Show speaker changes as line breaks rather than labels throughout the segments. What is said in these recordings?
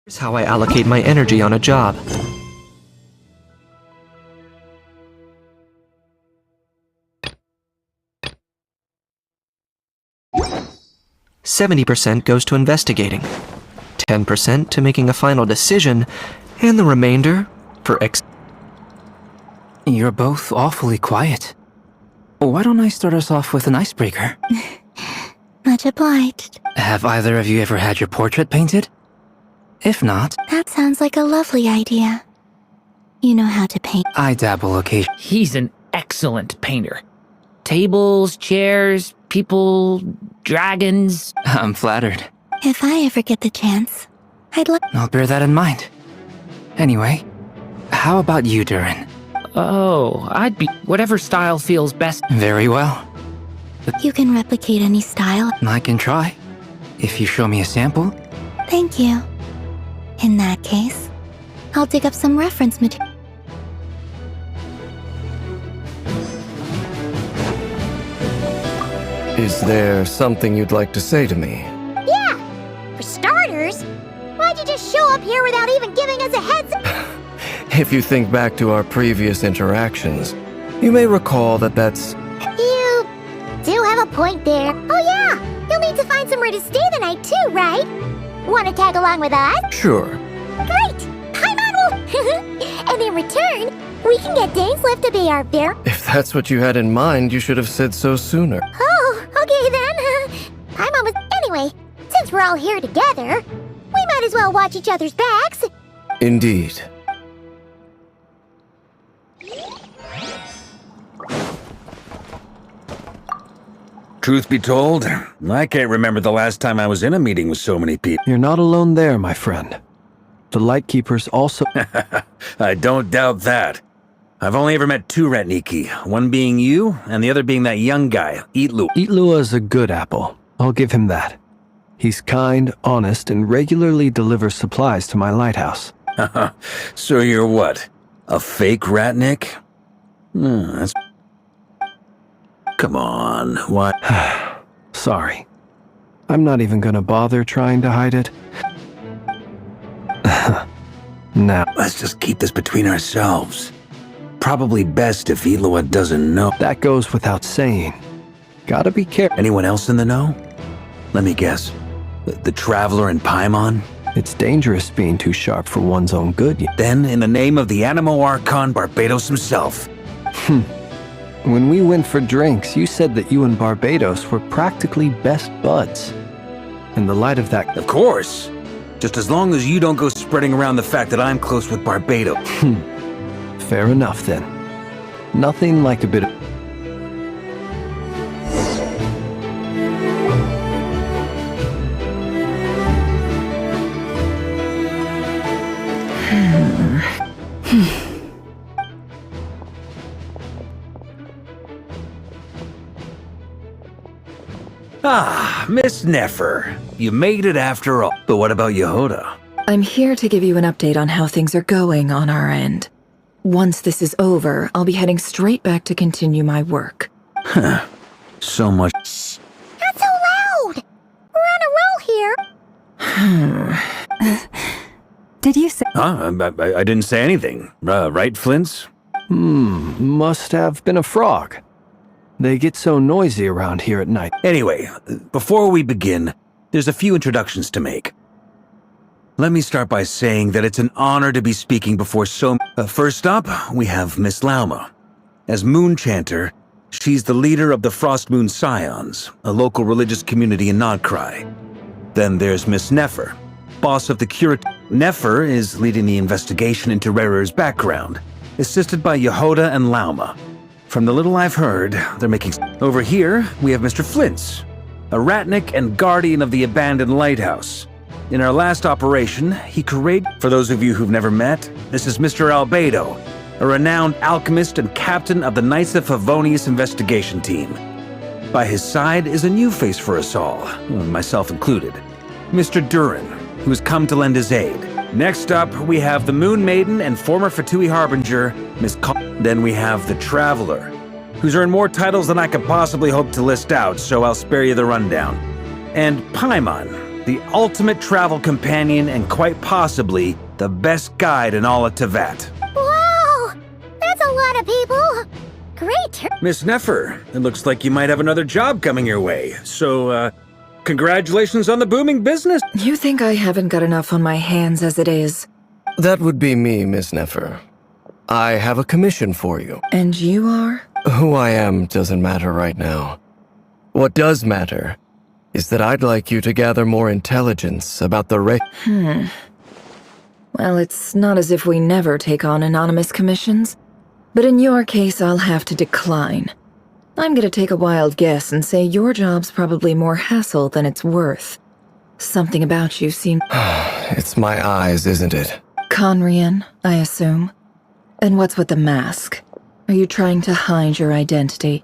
Here's how I allocate my energy on a job. %70 goes to investigating, 10% to making a final decision, and the remainder for
You're both awfully quiet. Why don't I start us off with an icebreaker?
Much obliged.
Have either of you ever had your portrait painted? If not,
That sounds like a lovely idea. You know how to paint.
I dabble occasionally.
He's an excellent painter. Tables, chairs, people, dragons.
I'm flattered.
If I ever get the chance, I'd love.
I'll bear that in mind. Anyway, how about you, Durin?
Oh, I'd be whatever style feels best.
Very well.
You can replicate any style.
I can try. If you show me a sample.
Thank you. In that case, I'll dig up some reference material.
Is there something you'd like to say to me?
Yeah! For starters, why'd you just show up here without even giving us a heads up?
If you think back to our previous interactions, you may recall that's...
You do have a point there. Oh yeah! You'll need to find somewhere to stay the night too, right? Want to tag along with us?
Sure.
Great! Paimon will... And in return, we can get Dainslift to be our bear.
If that's what you had in mind, you should have said so sooner.
Oh, okay then. Paimon was... Anyway, since we're all here together, we might as well watch each other's backs.
Indeed.
Truth be told, I can't remember the last time I was in a meeting with so many people.
You're not alone there, my friend. The Lightkeepers also...
I don't doubt that. I've only ever met two Ratniki, one being you, and the other being that young guy, Eatlua.
Eatlua is a good apple. I'll give him that. He's kind, honest, and regularly delivers supplies to my lighthouse.
So you're what? A fake Ratnik? That's... Come on, what?
Sorry. I'm not even gonna bother trying to hide it. Now,
Let's just keep this between ourselves. Probably best if Eatlua doesn't know.
that goes without saying. Gotta be careful.
Anyone else in the know? Let me guess. The Traveler and Paimon?
It's dangerous being too sharp for one's own good.
Then, in the name of the Animo Archon Barbados himself.
When we went for drinks, you said that you and Barbados were practically best buds. In the light of that...
Of course. Just as long as you don't go spreading around the fact that I'm close with Barbados.
Fair enough, then. Nothing like a bit of...
Ah, Miss Nefer. You made it after all. But what about Yehoda?
I'm here to give you an update on how things are going on our end. Once this is over, I'll be heading straight back to continue my work.
So much.
Shh! Not so loud! We're on a roll here.
Did you say...
Huh? I didn't say anything. Right, Flints?
Must have been a frog. They get so noisy around here at night.
Anyway, before we begin, there's a few introductions to make. Let me start by saying that it's an honor to be speaking before so... first up, we have Miss Lauma. As Moon Chanter, she's the leader of the Frost Moon Scions, a local religious community in Nodcry. Then there's Miss Nefer, boss of the Curat... Nefer is leading the investigation into Rerer's background, assisted by Yehoda and Lauma. From the little I've heard, they're making... Over here, we have Mr. Flints, a Ratnik and guardian of the abandoned lighthouse. In our last operation, he For those of you who've never met, this is Mr. Albedo, a renowned alchemist and captain of the Knights of Favonius investigation team. By his side is a new face for us all, myself included, Mr. Durin, who has come to lend his aid. Next up, we have the Moon Maiden and former Fatui Harbinger, Miss Then we have the Traveler, who's earned more titles than I could possibly hope to list out, so I'll spare you the rundown. And Paimon, the ultimate travel companion and quite possibly the best guide in all of Tevat.
Wow! That's a lot of people! Great!
Miss Nefer, it looks like you might have another job coming your way. So, congratulations on the booming business.
You think I haven't got enough on my hands as it is?
That would be me, Miss Nefer. I have a commission for you.
And you are?
Who I am doesn't matter right now. What does matter is that I'd like you to gather more intelligence about the
Well, it's not as if we never take on anonymous commissions. But in your case, I'll have to decline. I'm gonna take a wild guess and say your job's probably more hassle than it's worth. Something about you seems...
It's my eyes, isn't it?
Conrian, I assume. And what's with the mask? Are you trying to hide your identity?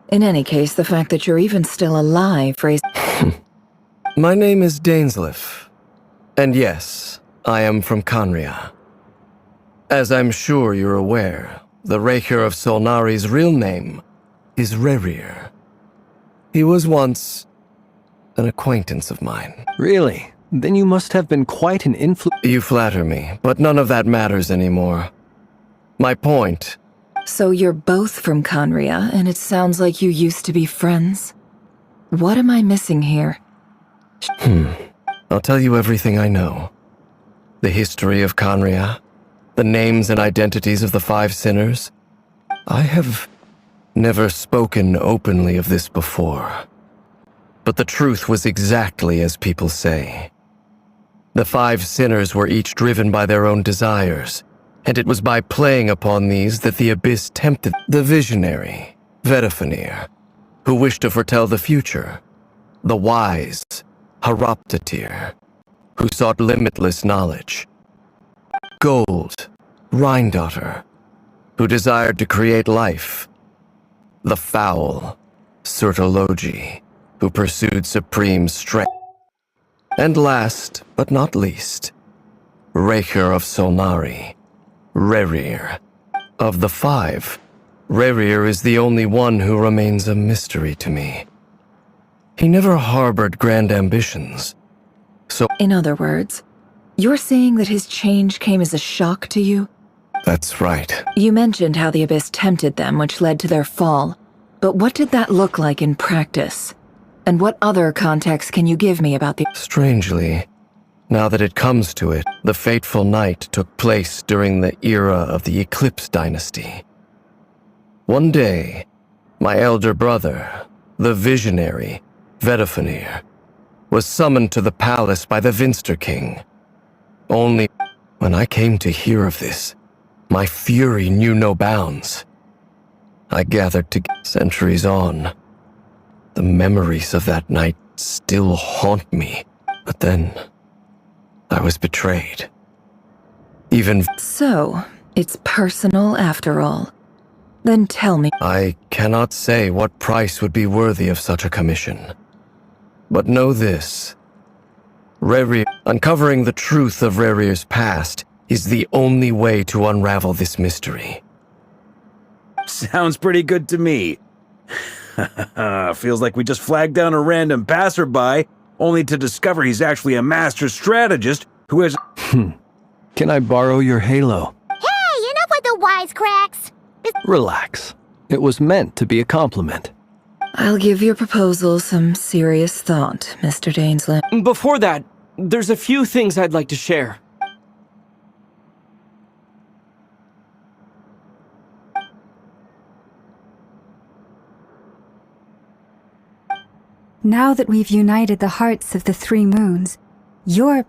In any case, the fact that you're even still alive raises...
My name is Dainsleif. And yes, I am from Conria. As I'm sure you're aware, the Raker of Solnari's real name is Rerir. He was once an acquaintance of mine.
Really? Then you must have been quite an influence.
You flatter me, but none of that matters anymore. My point...
So you're both from Conria, and it sounds like you used to be friends? What am I missing here?
I'll tell you everything I know. The history of Conria, the names and identities of the 5 sinners. I have never spoken openly of this before. But the truth was exactly as people say. The 5 sinners were each driven by their own desires, and it was by playing upon these that the Abyss tempted the visionary, Vedifenir, who wished to foretell the future, the wise, Haroptatir, who sought limitless knowledge, Gold, Rhindaughter, who desired to create life, the foul, Surtologi, who pursued supreme strength, and last but not least, Raker of Solnari, Rerir. Of the 5, Rerir is the only one who remains a mystery to me. He never harbored grand ambitions, so...
In other words, you're saying that his change came as a shock to you?
That's right.
You mentioned how the Abyss tempted them, which led to their fall. But what did that look like in practice? And what other context can you give me about the...
Strangely, now that it comes to it, the fateful night took place during the era of the Eclipse Dynasty. One day, my elder brother, the visionary, Vedifenir, was summoned to the palace by the Vinster King. Only when I came to hear of this, my fury knew no bounds. I gathered to centuries on. The memories of that night still haunt me, but then I was betrayed. Even...
So, it's personal after all. Then tell me...
I cannot say what price would be worthy of such a commission. But know this. Uncovering the truth of Rerir's past is the only way to unravel this mystery.
Sounds pretty good to me. Feels like we just flagged down a random passerby, only to discover he's actually a master strategist who has...
Can I borrow your halo?
Hey, enough with the wisecracks!
Relax. It was meant to be a compliment.
I'll give your proposal some serious thought, Mr. Dainsleif.
Before that, there's a few things I'd like to share.
Now that we've united the hearts of the 3 moons, you're...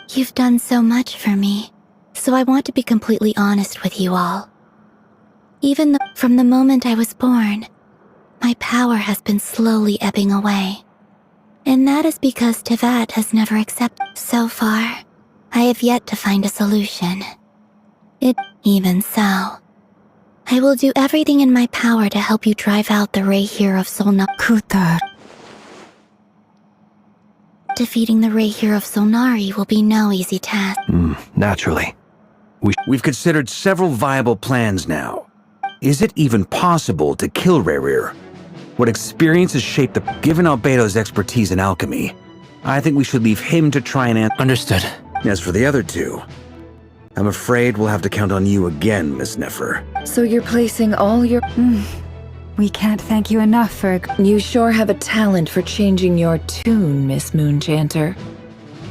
You've done so much for me, so I want to be completely honest with you all. Even from the moment I was born, my power has been slowly ebbing away. And that is because Tevat has never accepted. So far, I have yet to find a solution. Even so, I will do everything in my power to help you drive out the Raher of Solnari.
Kuthar.
Defeating the Raher of Solnari will be no easy task.
Naturally.
We've considered several viable plans now. Is it even possible to kill Rerir? what experience has shaped the... Given Albedo's expertise in alchemy, I think we should leave him to try and answer.
Understood.
As for the other two, I'm afraid we'll have to count on you again, Miss Nefer.
So you're placing all your...
We can't thank you enough for...
You sure have a talent for changing your tune, Miss Moonchanter.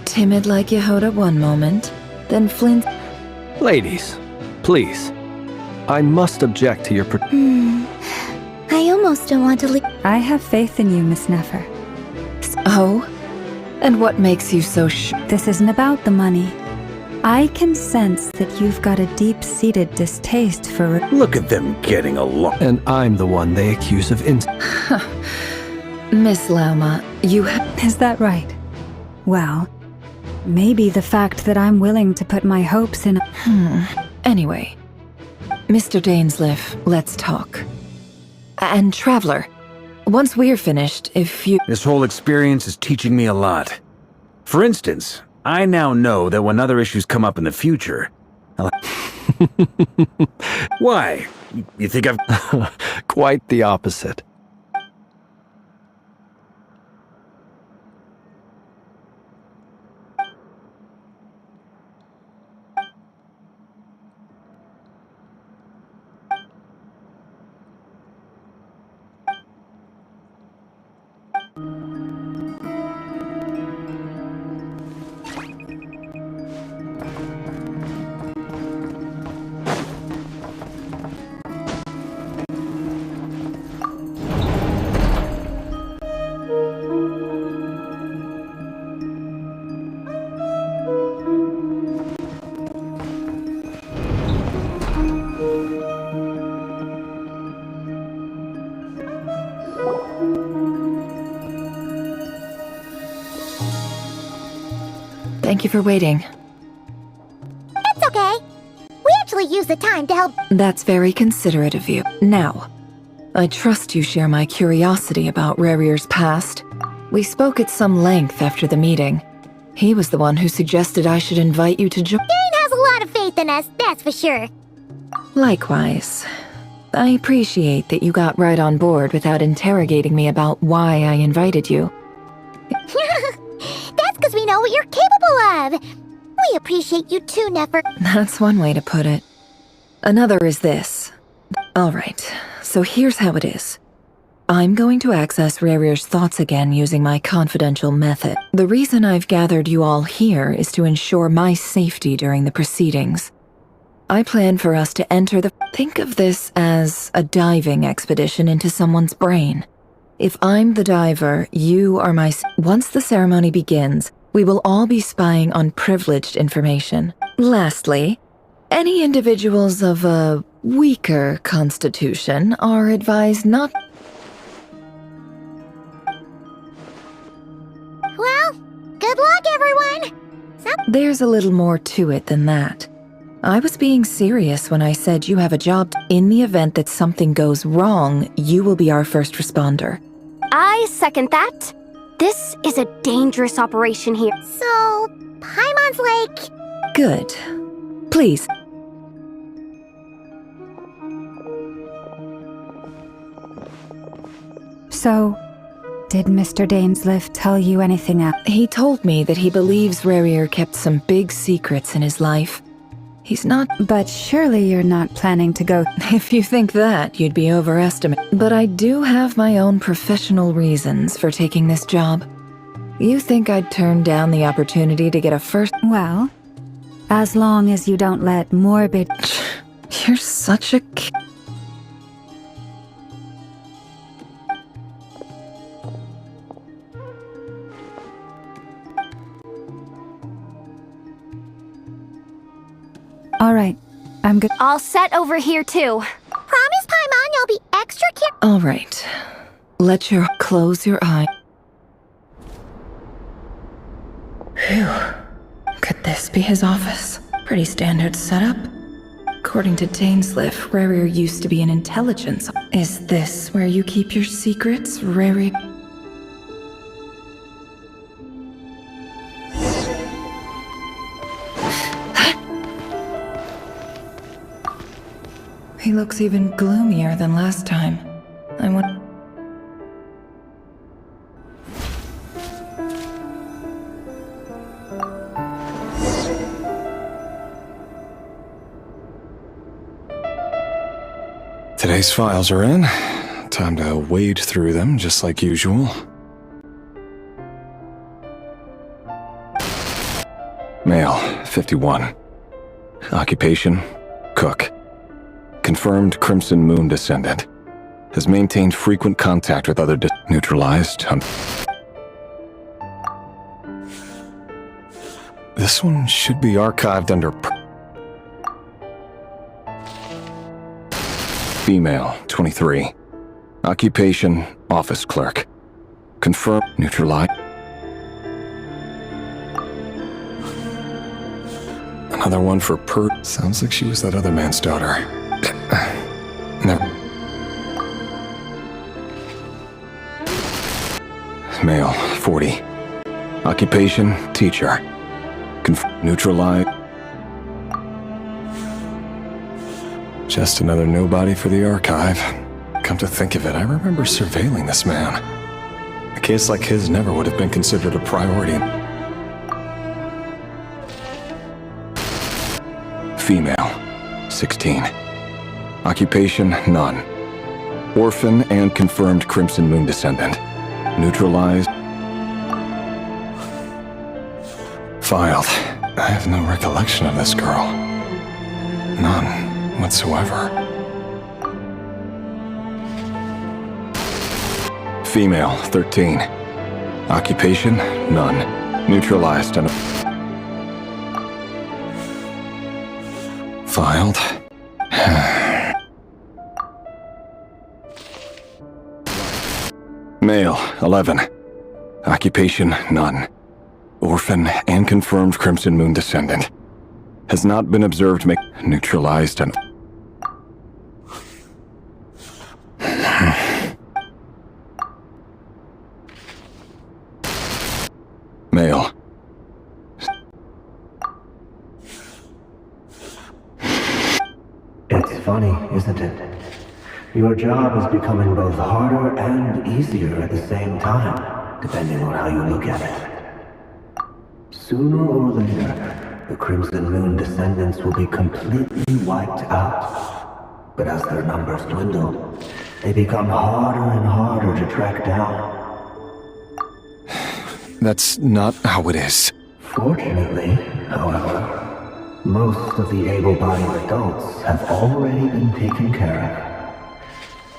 Timid like Yehoda one moment, then Flint...
Ladies, please. I must object to your...
I almost don't want to leave.
I have faith in you, Miss Nefer.
Oh? And what makes you so
This isn't about the money. I can sense that you've got a deep-seated distaste for...
Look at them getting along.
And I'm the one they accuse of
Miss Lauma, you have...
Is that right? Well, maybe the fact that I'm willing to put my hopes in...
Anyway, Mr. Dainsleif, let's talk. And Traveler, once we're finished, if you...
This whole experience is teaching me a lot. For instance, I now know that when other issues come up in the future, I'll... Why? You think I've...
Quite the opposite.
Thank you for waiting.
It's okay. We actually used the time to help.
That's very considerate of you. Now, I trust you share my curiosity about Rerir's past. We spoke at some length after the meeting. He was the one who suggested I should invite you to join.
Dane has a lot of faith in us, that's for sure.
Likewise. I appreciate that you got right on board without interrogating me about why I invited you.
That's because we know what you're capable of. We appreciate you too, Nefer.
That's one way to put it. Another is this. Alright, so here's how it is. I'm going to access Rerir's thoughts again using my confidential method. The reason I've gathered you all here is to ensure my safety during the proceedings. I plan for us to enter the... Think of this as a diving expedition into someone's brain. If I'm the diver, you are my... Once the ceremony begins, we will all be spying on privileged information. Lastly, any individuals of a weaker constitution are advised not...
Well, good luck, everyone.
There's a little more to it than that. I was being serious when I said you have a job. In the event that something goes wrong, you will be our first responder.
I second that. This is a dangerous operation here.
So, Paimon's like...
Good. Please.
So, did Mr. Dainsleif tell you anything else?
He told me that he believes Rerir kept some big secrets in his life. He's not...
But surely you're not planning to go...
If you think that, you'd be overestimating. But I do have my own professional reasons for taking this job. You think I'd turn down the opportunity to get a first...
Well, as long as you don't let morbid...
You're such a...
All right, I'm good.
All set over here, too.
Promise, Paimon, you'll be extra careful.
All right. Close your eye. Phew. Could this be his office? Pretty standard setup. According to Dainsleif, Rerir used to be an intelligence. Is this where you keep your secrets, Rerir? He looks even gloomier than last time.
Today's files are in. Time to wade through them, just like usual. Male, 51. Occupation, cook. Confirmed Crimson Moon descendant. Has maintained frequent contact with other neutralized. This one should be archived under female, 23. Occupation, office clerk. Confirmed neutralized. Another one for Sounds like she was that other man's daughter. Never. Male, 40. Occupation, teacher. Neutralize. Just another nobody for the archive. Come to think of it, I remember surveilling this man. A case like his never would have been considered a priority. Female, 16. Occupation, none. Orphan and confirmed Crimson Moon descendant. Neutralized. Filed. I have no recollection of this girl. None whatsoever. Female, 13. Occupation, none. Neutralized and... Filed. Male, 11. Occupation, none. Orphan and confirmed Crimson Moon descendant. Has not been observed make neutralized and... Male.
It's funny, isn't it? Your job is becoming both harder and easier at the same time, depending on how you look at it. Sooner or later, the Crimson Moon descendants will be completely wiped out. But as their numbers dwindle, they become harder and harder to track down.
That's not how it is.
Fortunately, however, most of the able-bodied adults have already been taken care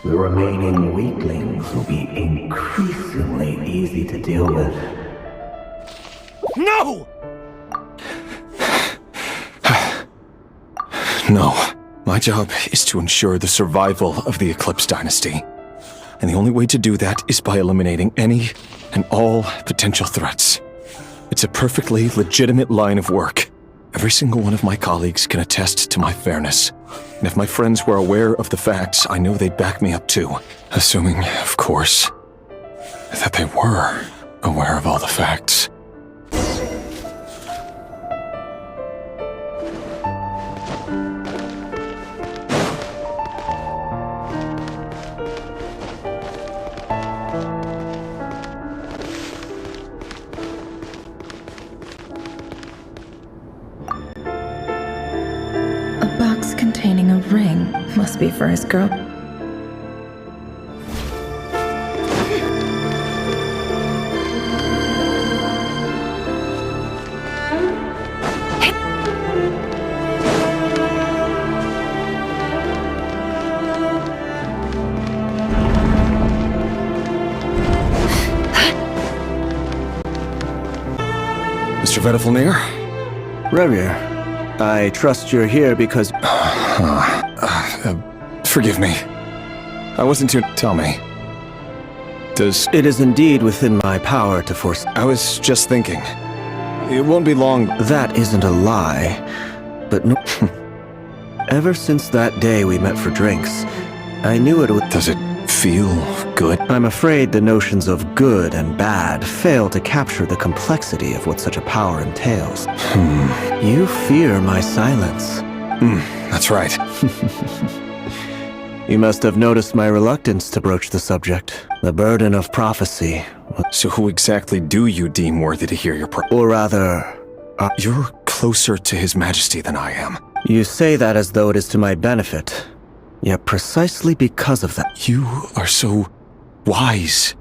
of. The remaining weaklings will be increasingly easy to deal with.
No! No. My job is to ensure the survival of the Eclipse Dynasty. And the only way to do that is by eliminating any and all potential threats. It's a perfectly legitimate line of work. Every single one of my colleagues can attest to my fairness. And if my friends were aware of the facts, I know they'd back me up too. Assuming, of course, that they were aware of all the facts.
Containing a ring. Must be for his girl.
Mr. Vedifalnir?
Revier. I trust you're here because...
forgive me. I wasn't to... Tell me.
It is indeed within my power to force...
I was just thinking. It won't be long...
That isn't a lie. But no... Ever since that day we met for drinks, I knew it would...
Does it feel good?
I'm afraid the notions of good and bad fail to capture the complexity of what such a power entails. You fear my silence.
That's right.
You must have noticed my reluctance to broach the subject. The burden of prophecy.
So who exactly do you deem worthy to hear your
Or rather...
You're closer to His Majesty than I am.
You say that as though it is to my benefit.
Yet precisely because of that...
You are so wise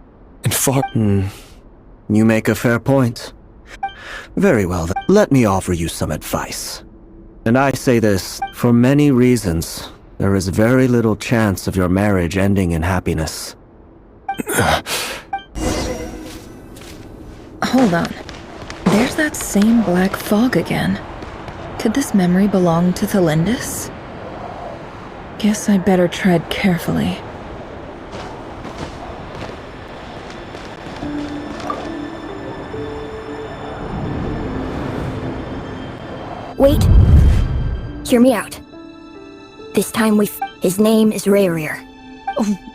and far...
You make a fair point. Very well, then. Let me offer you some advice. And I say this for many reasons. There is very little chance of your marriage ending in happiness.
Hold on. There's that same black fog again. Could this memory belong to Thelindis? Guess I'd better tread carefully.
Wait. Hear me out. This time his name is Rayrir.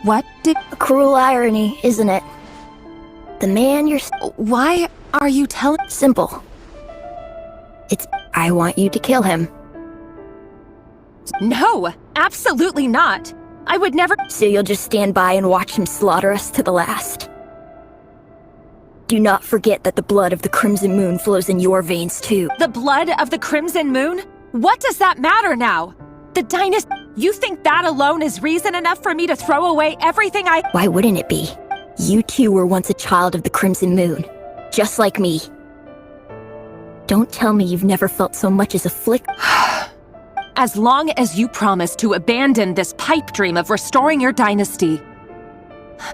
What did...
A cruel irony, isn't it? The man you're...
Why are you telling...
Simple. It's... I want you to kill him.
No, absolutely not. I would never...
So you'll just stand by and watch him slaughter us to the last? Do not forget that the blood of the Crimson Moon flows in your veins too.
The blood of the Crimson Moon? What does that matter now? The dynasty... You think that alone is reason enough for me to throw away everything I...
Why wouldn't it be? You too were once a child of the Crimson Moon. Just like me. Don't tell me you've never felt so much as a flick...
As long as you promise to abandon this pipe dream of restoring your dynasty.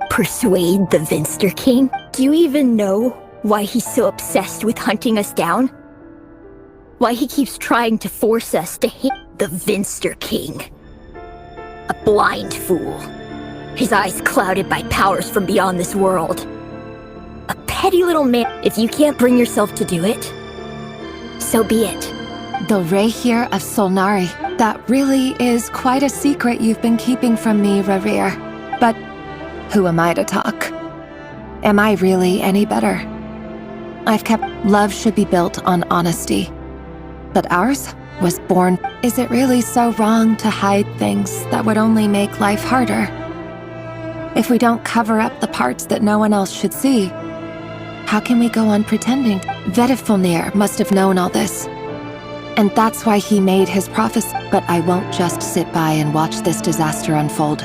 Persuade the Vinster King? Do you even know why he's so obsessed with hunting us down? Why he keeps trying to force us to hate the Vinster King? A blind fool. His eyes clouded by powers from beyond this world. A petty little man. If you can't bring yourself to do it, so be it.
The Rayrir of Solnari. That really is quite a secret you've been keeping from me, Rayrir. But who am I to talk? Am I really any better? I've kept... Love should be built on honesty. But ours was born... Is it really so wrong to hide things that would only make life harder? If we don't cover up the parts that no one else should see, how can we go on pretending? Vedifulnir must have known all this. And that's why he made his prophecy. But I won't just sit by and watch this disaster unfold.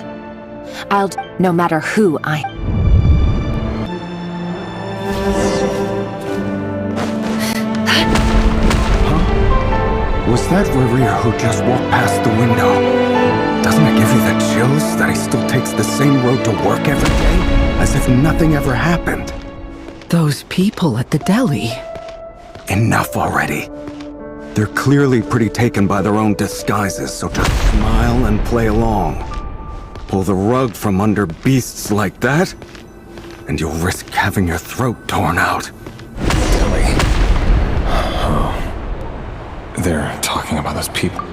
I'll no matter who I...
Was that Rayrir who just walked past the window? Doesn't it give you the chills that he still takes the same road to work every day? As if nothing ever happened.
Those people at the deli.
Enough already. They're clearly pretty taken by their own disguises, so just smile and play along. Pull the rug from under beasts like that, and you'll risk having your throat torn out.
Deli. Oh. They're talking about those people.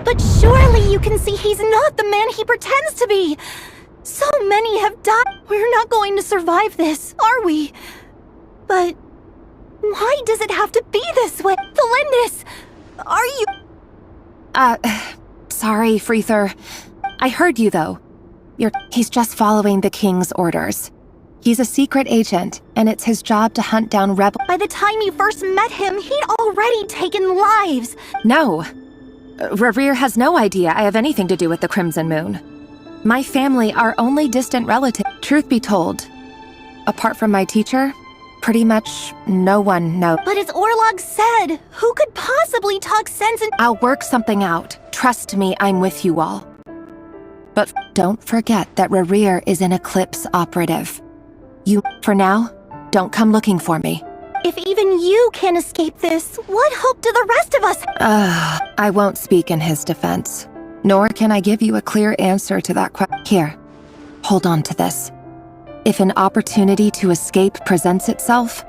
But surely you can see he's not the man he pretends to be! So many have died. We're not going to survive this, are we? But why does it have to be this way? Thelindis! Are you...
Sorry, Freether. I heard you, though. He's just following the king's orders. He's a secret agent, and it's his job to hunt down rebels.
By the time you first met him, he'd already taken lives!
No. Rayrir has no idea I have anything to do with the Crimson Moon. My family are only distant relative. Truth be told, apart from my teacher, pretty much no one knows.
But as Orlog said, who could possibly talk sense in—
I'll work something out. Trust me, I'm with you all. But don't forget that Rayrir is an Eclipse operative. You, for now, don't come looking for me.
If even you can't escape this, what hope do the rest of us—
I won't speak in his defense. Nor can I give you a clear answer to that question. Here, hold on to this. If an opportunity to escape presents itself...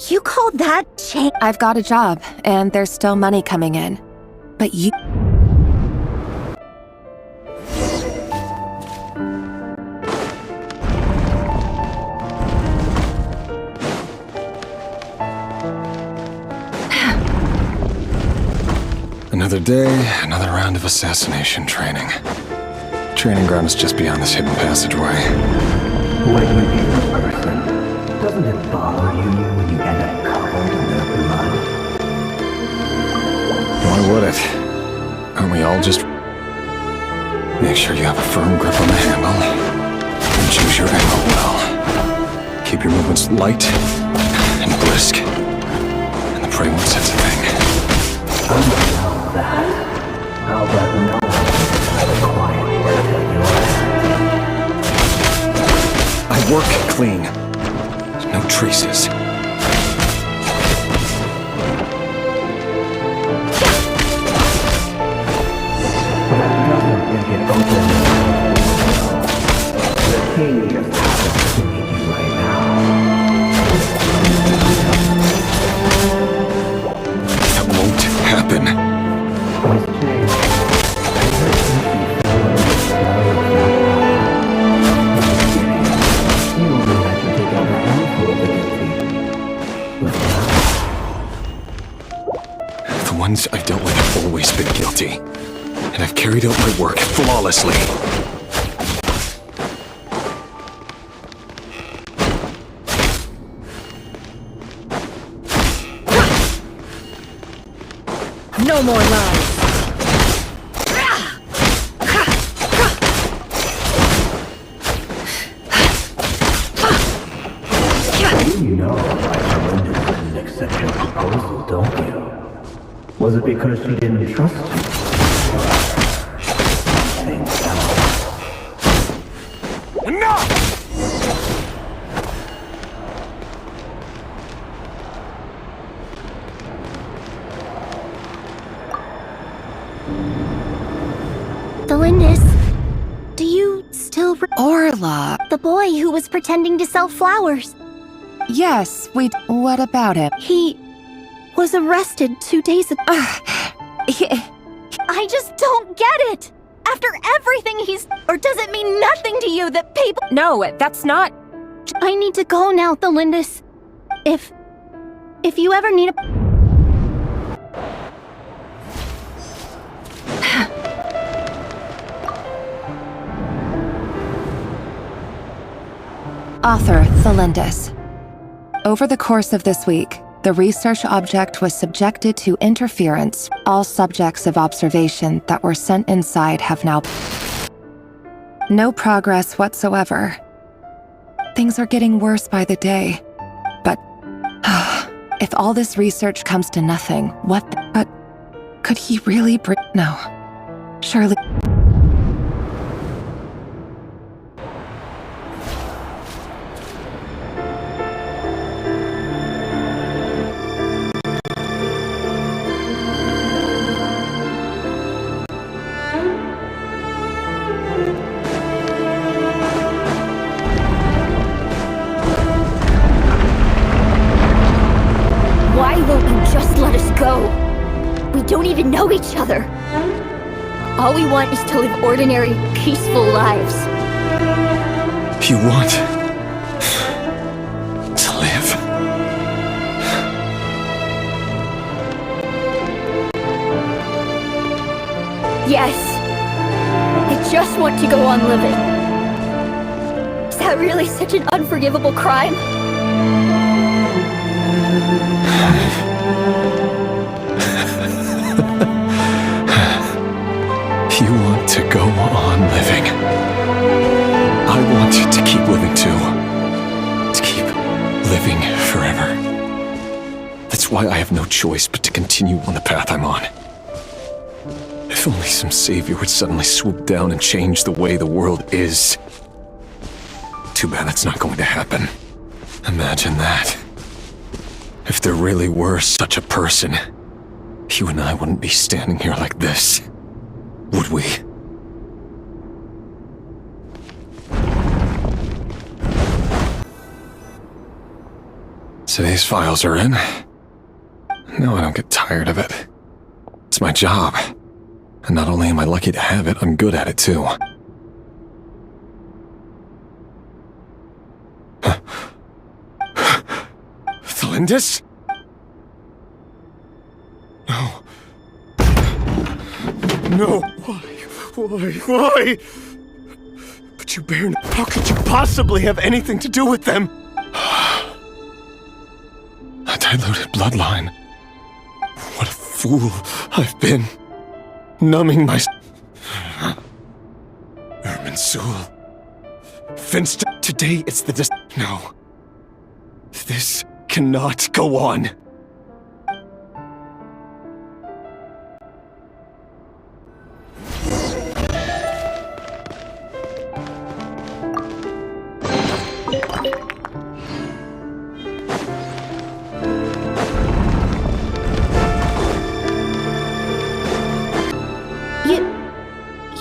You call that change?
I've got a job, and there's still money coming in. But you...
Another day, another round of assassination training. Training ground is just beyond this hidden passageway.
When you meet a person, doesn't it bother you when you end up covered in their blood?
Why would it?
we all just make sure you have a firm grip on the handle and choose your angle well. Keep your movements light and brisk, and the prey won't sense a thing.
How about no quiet breath in your
I work clean. No traces.
The king just happens to meet you right now.
That won't happen. The ones I've dealt with have always been guilty, and I've carried out my work flawlessly.
No more lies.
You know why Melinda didn't accept your proposal, don't you? Was it because she didn't trust you? Something else.
Enough!
Delindis, do you still
Orla.
the boy who was pretending to sell flowers?
Yes, what about him?
He was arrested 2 days ago. I just don't get it! After everything he's... Or does it mean nothing to you that people...
No, that's not...
I need to go now, Thelindis. If you ever need a...
Author Thelindis. Over the course of this week, the research object was subjected to interference. All subjects of observation that were sent inside have now... No progress whatsoever. Things are getting worse by the day. But... if all this research comes to nothing, But... could he really No. Surely...
Why won't you just let us go? We don't even know each other. All we want is to live ordinary, peaceful lives.
You want to live?
Yes. I just want to go on living. Is that really such an unforgivable crime?
You want to go on living. I want to keep living too. To keep living forever. That's why I have no choice but to continue on the path I'm on. If only some savior would suddenly swoop down and change the way the world is. Too bad that's not going to happen. Imagine that. If there really were such a person, you and I wouldn't be standing here like this, would we? Today's files are in. No, I don't get tired of it. It's my job. And not only am I lucky to have it, I'm good at it too. Thelindis? No. No. Why? But you bear no... How could you possibly have anything to do with them? A diluted bloodline. What a fool I've been. numbing my... Irminsul. Finst... Today it's the No. This cannot go on.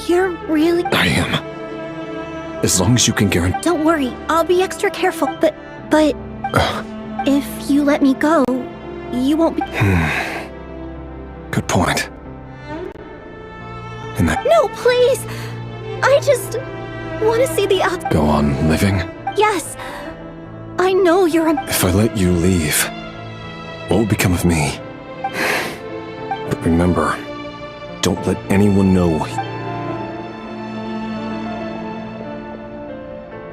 You're really...
I am. As long as you can guarantee...
Don't worry, I'll be extra careful, but if you let me go, you won't be...
Good point. And that...
No, please! I just want to see the out...
Go on living?
Yes! I know you're a...
If I let you leave, what will become of me? But remember, don't let anyone know.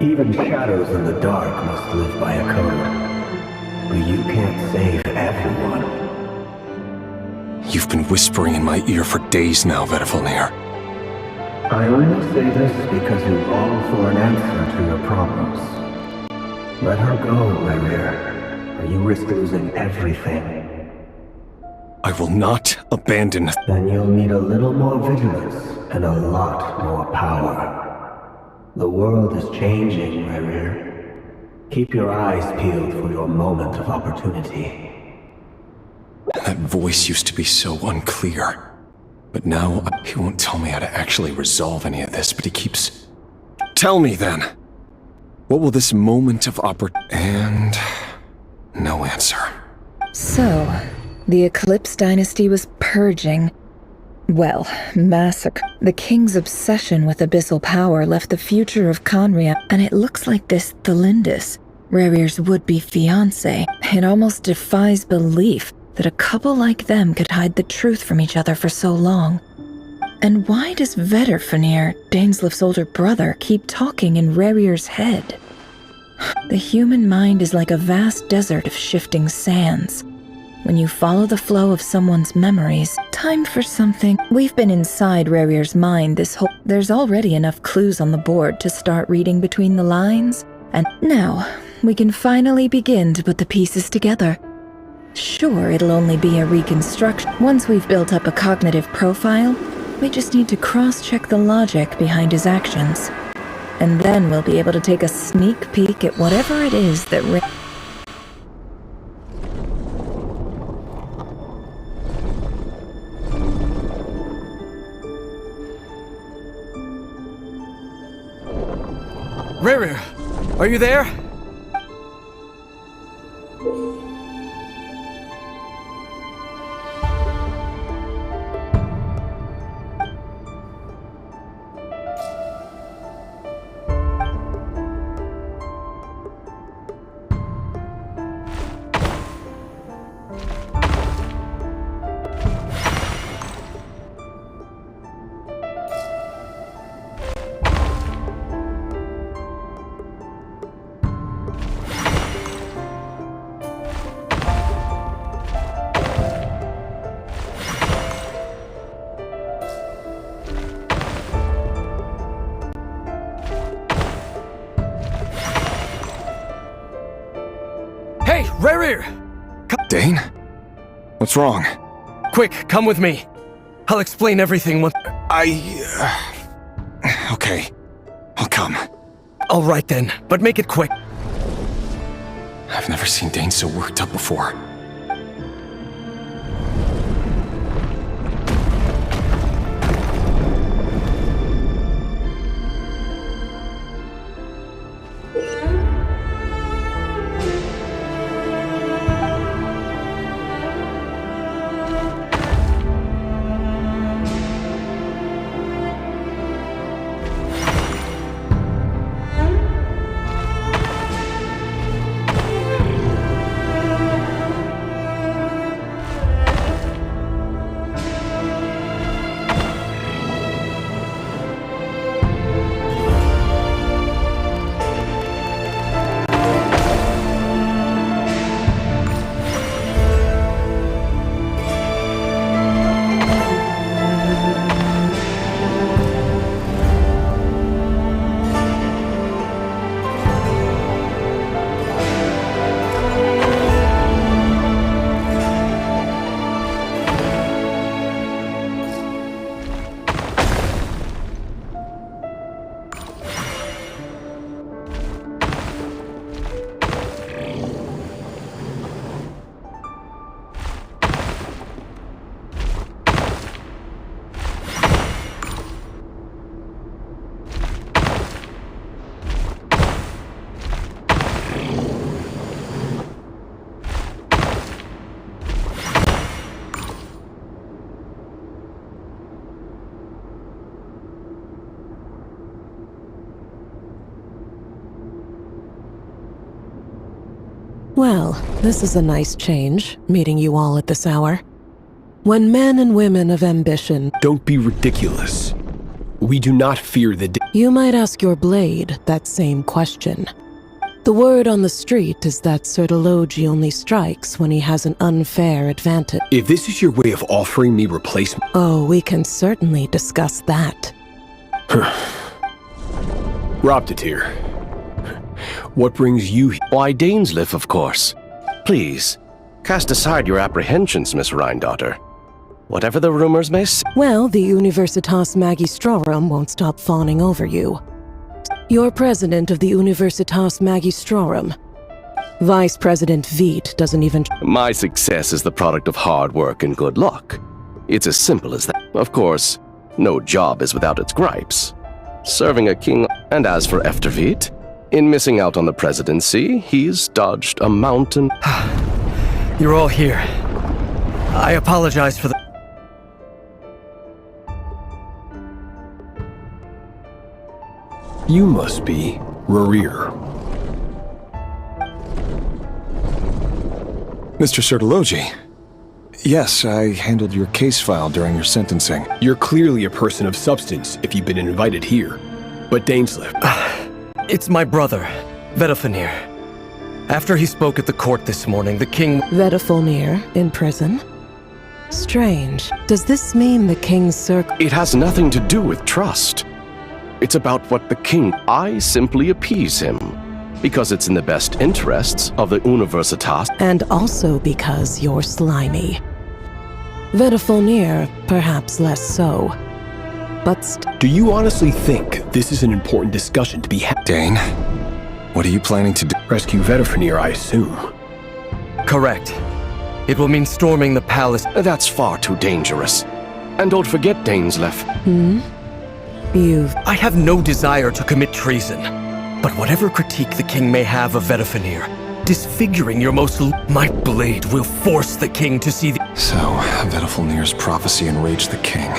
Even shadows in the dark must live by a code. But you can't save everyone.
You've been whispering in my ear for days now, Vedifalnir.
I only say this because you long for an answer to your problems. Let her go, Rerir, or you risk losing everything.
I will not abandon...
Then you'll need a little more vigilance and a lot more power. The world is changing, Rerir. Keep your eyes peeled for your moment of opportunity.
That voice used to be so unclear. But now, he won't tell me how to actually resolve any of this, but he keeps... Tell me then! What will this moment of And... no answer.
So, the Eclipse Dynasty was purging. Well, massacre. The king's obsession with abyssal power left the future of Conria, and it looks like this Thalindis, Rerir's would-be fiancé. It almost defies belief that a couple like them could hide the truth from each other for so long. And why does Vedifalnir, Daneslif's older brother, keep talking in Rerir's head? The human mind is like a vast desert of shifting sands. When you follow the flow of someone's memories, time for something. We've been inside Rerir's mind this whole... There's already enough clues on the board to start reading between the lines, and now we can finally begin to put the pieces together. Sure, it'll only be a reconstruction. Once we've built up a cognitive profile, we just need to cross-check the logic behind his actions. And then we'll be able to take a sneak peek at whatever it is that
Rerir, are you there? Hey, Rerir!
Dane? What's wrong?
Quick, come with me. I'll explain everything once...
Okay. I'll come.
All right then, but make it quick.
I've never seen Dane so worked up before.
Well, this is a nice change, meeting you all at this hour. When men and women of ambition...
Don't be ridiculous. We do not fear the...
You might ask your blade that same question. The word on the street is that Sir Elegy only strikes when he has an unfair advantage.
If this is your way of offering me replacement...
Oh, we can certainly discuss that.
Robtatir. What brings you here?
Why, Dainsleif, of course. Please, cast aside your apprehensions, Miss Rhindaughter. Whatever the rumors may say.
Well, the Universitas Magistrorum won't stop fawning over you. You're president of the Universitas Magistrorum. Vice President Veit doesn't even...
My success is the product of hard work and good luck. It's as simple as that. Of course, no job is without its gripes. Serving a king... And as for Veit, in missing out on the presidency, he's dodged a mountain...
You're all here. I apologize for the...
You must be Rerir.
Mr. Sir Elegy. Yes, I handled your case file during your sentencing.
You're clearly a person of substance if you've been invited here. But Dainsleif...
It's my brother, Vedifenir. After he spoke at the court this morning, the king...
Vedifenir in prison? Strange. Does this mean the king's circle...
It has nothing to do with trust. It's about what the king... I simply appease him. Because it's in the best interests of the Universitas.
And also because you're slimy. Vedifenir, perhaps less so. But
do you honestly think this is an important discussion to be had?
Dane, what are you planning to do?
Rescue Vedifenir, I assume.
Correct. It will mean storming the palace.
That's far too dangerous. And don't forget, Dainsleif.
I have no desire to commit treason. But whatever critique the king may have of Vedifenir, disfiguring your most... My blade will force the king to see the...
So, Vedifenir's prophecy enraged the king.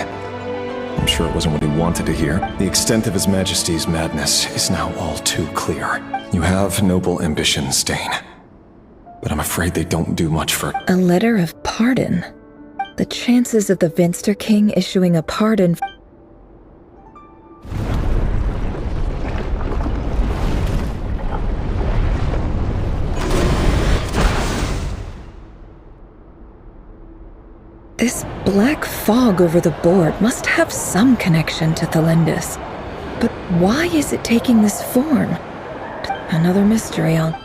I'm sure it wasn't what he wanted to hear. The extent of His Majesty's madness is now all too clear. You have noble ambitions, Dane. But I'm afraid they don't do much for...
A letter of pardon? The chances of the Vinster King issuing a pardon... This black fog over the board must have some connection to Thelindis. But why is it taking this form? Another mystery I'll...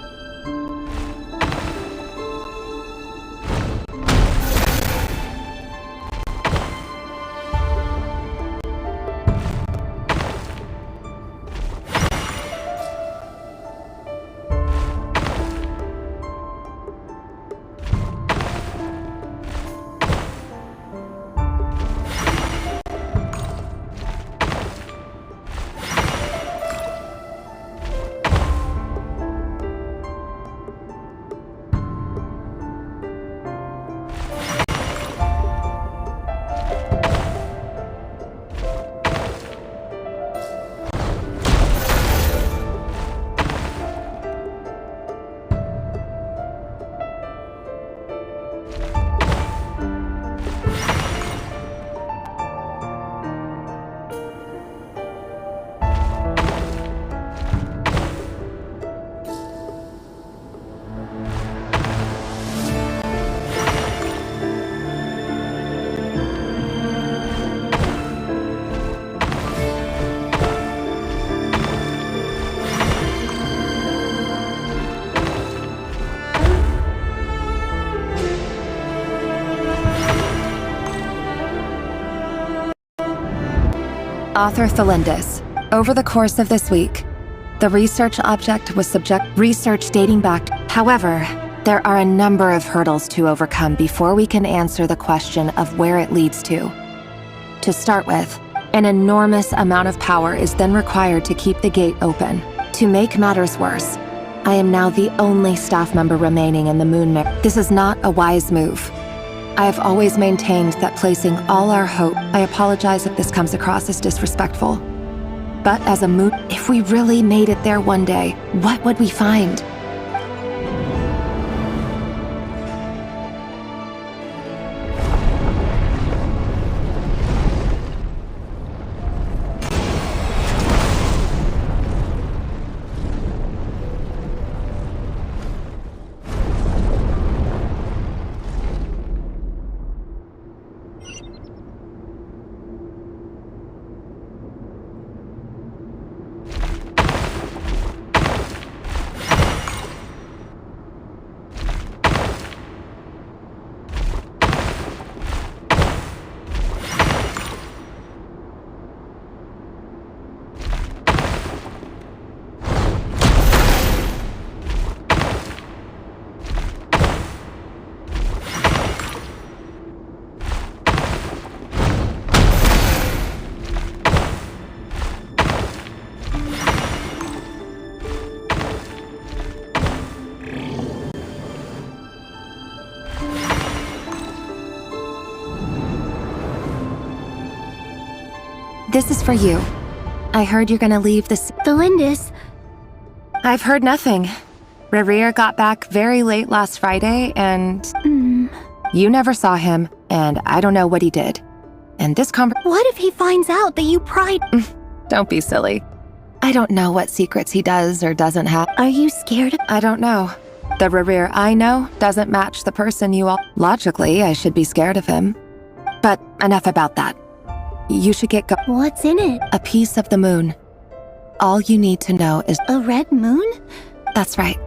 Author Thelindis. Over the course of this week, the research object was research dating back. However, there are a number of hurdles to overcome before we can answer the question of where it leads to. To start with, an enormous amount of power is then required to keep the gate open. To make matters worse, I am now the only staff member remaining in the Moon. This is not a wise move. I have always maintained that placing all our hope... I apologize if this comes across as disrespectful. But as a Moon, if we really made it there one day, what would we find? This is for you. I heard you're gonna leave the
Lindis.
I've heard nothing. Rerir got back very late last Friday, and... You never saw him, and I don't know what he did. And this
What if he finds out that you pried...
Don't be silly. I don't know what secrets he does or doesn't have.
Are you scared of...
I don't know. The Rerir I know doesn't match the person you all... Logically, I should be scared of him. But enough about that. You should get
What's in it?
A piece of the moon. All you need to know is...
A red moon?
That's right.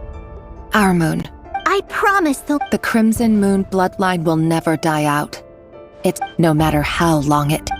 Our moon.
I promise
The Crimson Moon bloodline will never die out. It's no matter how long it...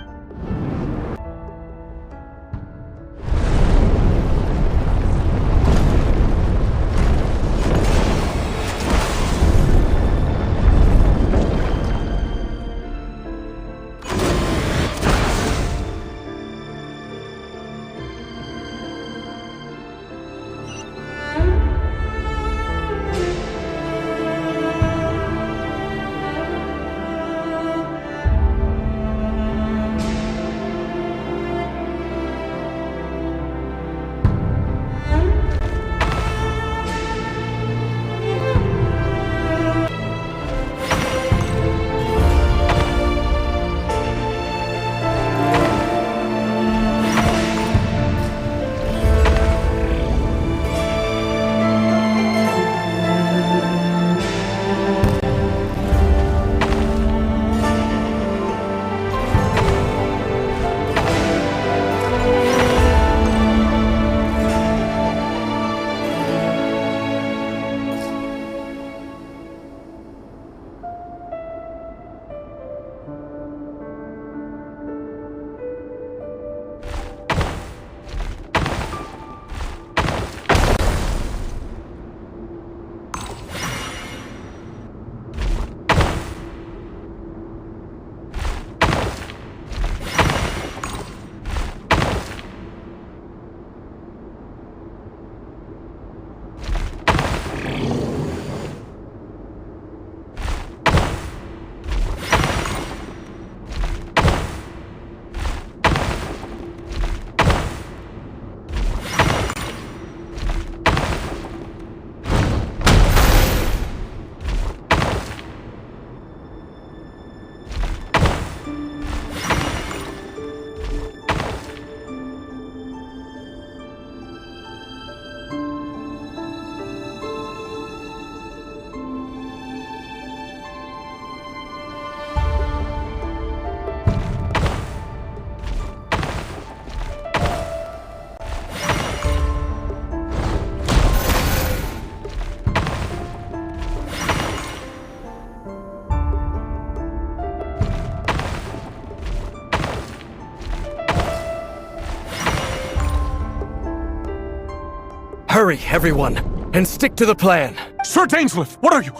Hurry, everyone, and stick to the plan.
Sir Dainsleif, what are you?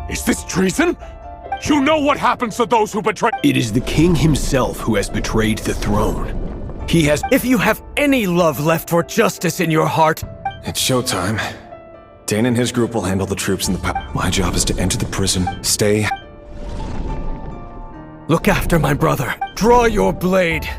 Is this treason? You know what happens to those who betray—
It is the king himself who has betrayed the throne. He has—
If you have any love left for justice in your heart—
It's showtime. Dane and his group will handle the troops in the My job is to enter the prison, stay—
Look after my brother. Draw your blade.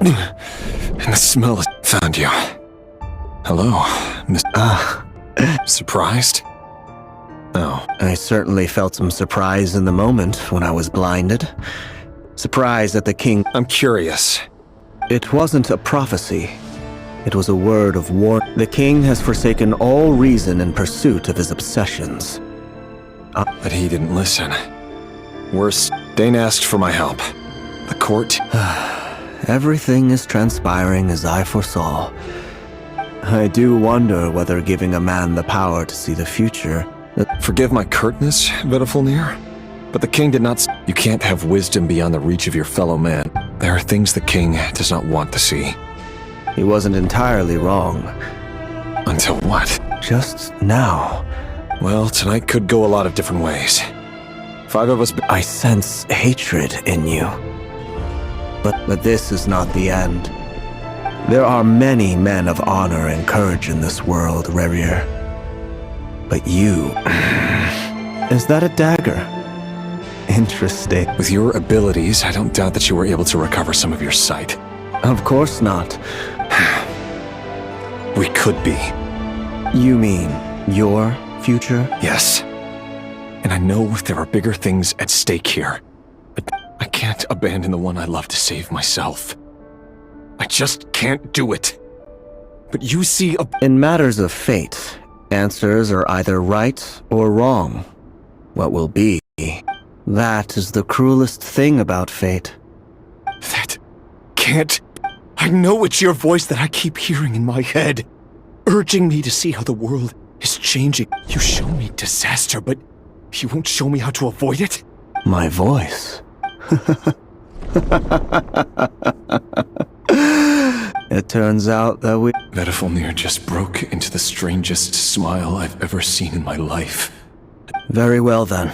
And the smell has found you. Hello, Miss... Surprised? Oh.
I certainly felt some surprise in the moment when I was blinded. Surprise that the king...
I'm curious.
It wasn't a prophecy. It was a word of warning. The king has forsaken all reason in pursuit of his obsessions.
But he didn't listen. Worse, Dane asked for my help. The court...
Everything is transpiring as I foresaw. I do wonder whether giving a man the power to see the future...
Forgive my curtness, Vedafulnir, but the king did not... You can't have wisdom beyond the reach of your fellow man. There are things the king does not want to see.
He wasn't entirely wrong.
Until what?
Just now.
Well, tonight could go a lot of different ways. 5 of us...
I sense hatred in you. But this is not the end. There are many men of honor and courage in this world, Rerir. But you... Is that a dagger? Interesting.
With your abilities, I don't doubt that you were able to recover some of your sight.
Of course not.
We could be.
You mean your future?
Yes. And I know there are bigger things at stake here. But I can't abandon the one I love to save myself. I just can't do it. But you see a...
In matters of fate, answers are either right or wrong. What will be, that is the cruelest thing about fate.
That can't... I know it's your voice that I keep hearing in my head, urging me to see how the world is changing. You show me disaster, but you won't show me how to avoid it?
My voice? It turns out that we...
Vedafulnir just broke into the strangest smile I've ever seen in my life.
Very well then.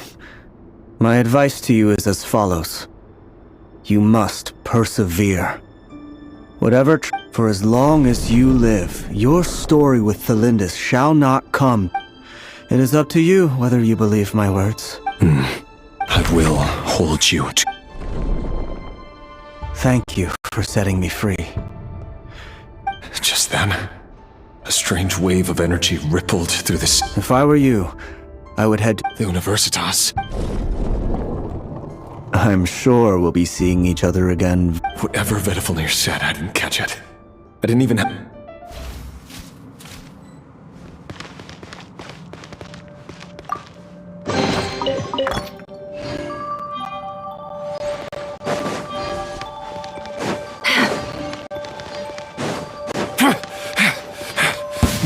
My advice to you is as follows. You must persevere. Whatever for as long as you live, your story with Thelindis shall not come. It is up to you whether you believe my words.
I will hold you to...
Thank you for setting me free.
Just then, a strange wave of energy rippled through this...
If I were you, I would head to...
The Universitas.
I'm sure we'll be seeing each other again.
Whatever Vedafulnir said, I didn't catch it. I didn't even have...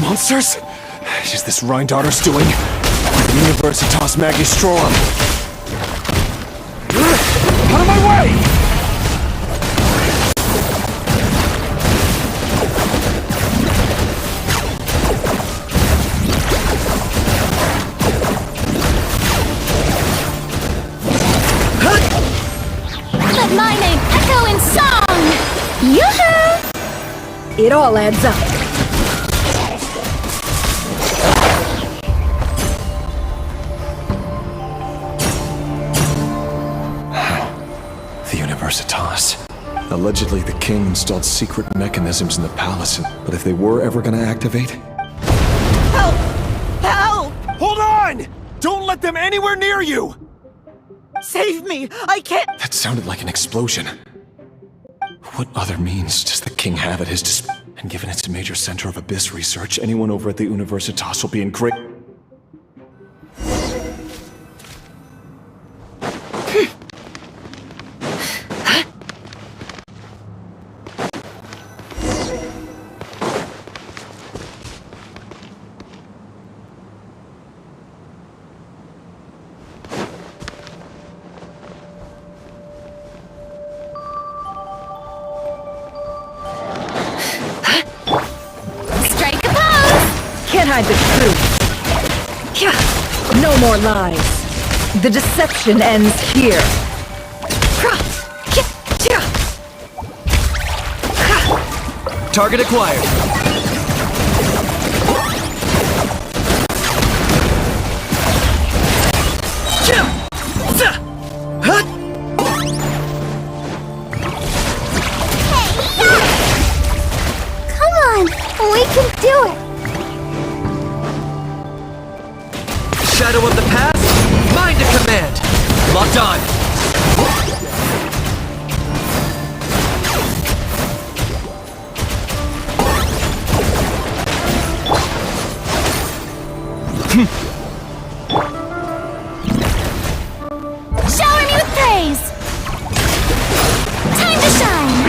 Monsters? Is this Rhindaughter's doing? Universitas Magistrorum! Out of my way!
Let my name echo in song! Yoo-hoo!
It all adds up.
Universitas. Allegedly, the king installed secret mechanisms in the palace, but if they were ever going to activate...
Help! Help!
Hold on! Don't let them anywhere near you!
Save me! I can't...
That sounded like an explosion. What other means does the king have at his disposal? And given it's a major center of abyss research, anyone over at the Universitas will be in great...
Can't hide the truth. No more lies. The deception ends here.
Target acquired. Locked on!
Shower me with praise! Time to shine!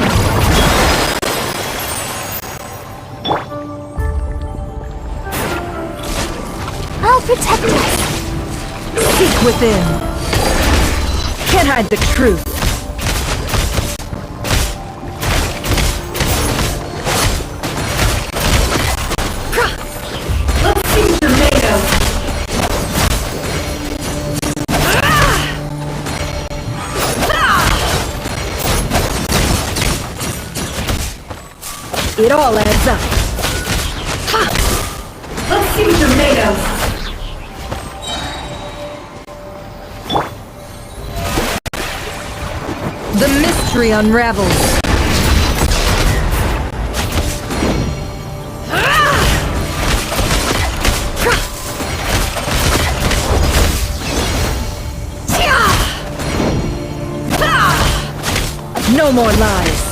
I'll protect us!
Seek within. Can't hide the truth. Let's see your tomato. It all adds up. Let's see your tomato. The mystery unravels. No more lies.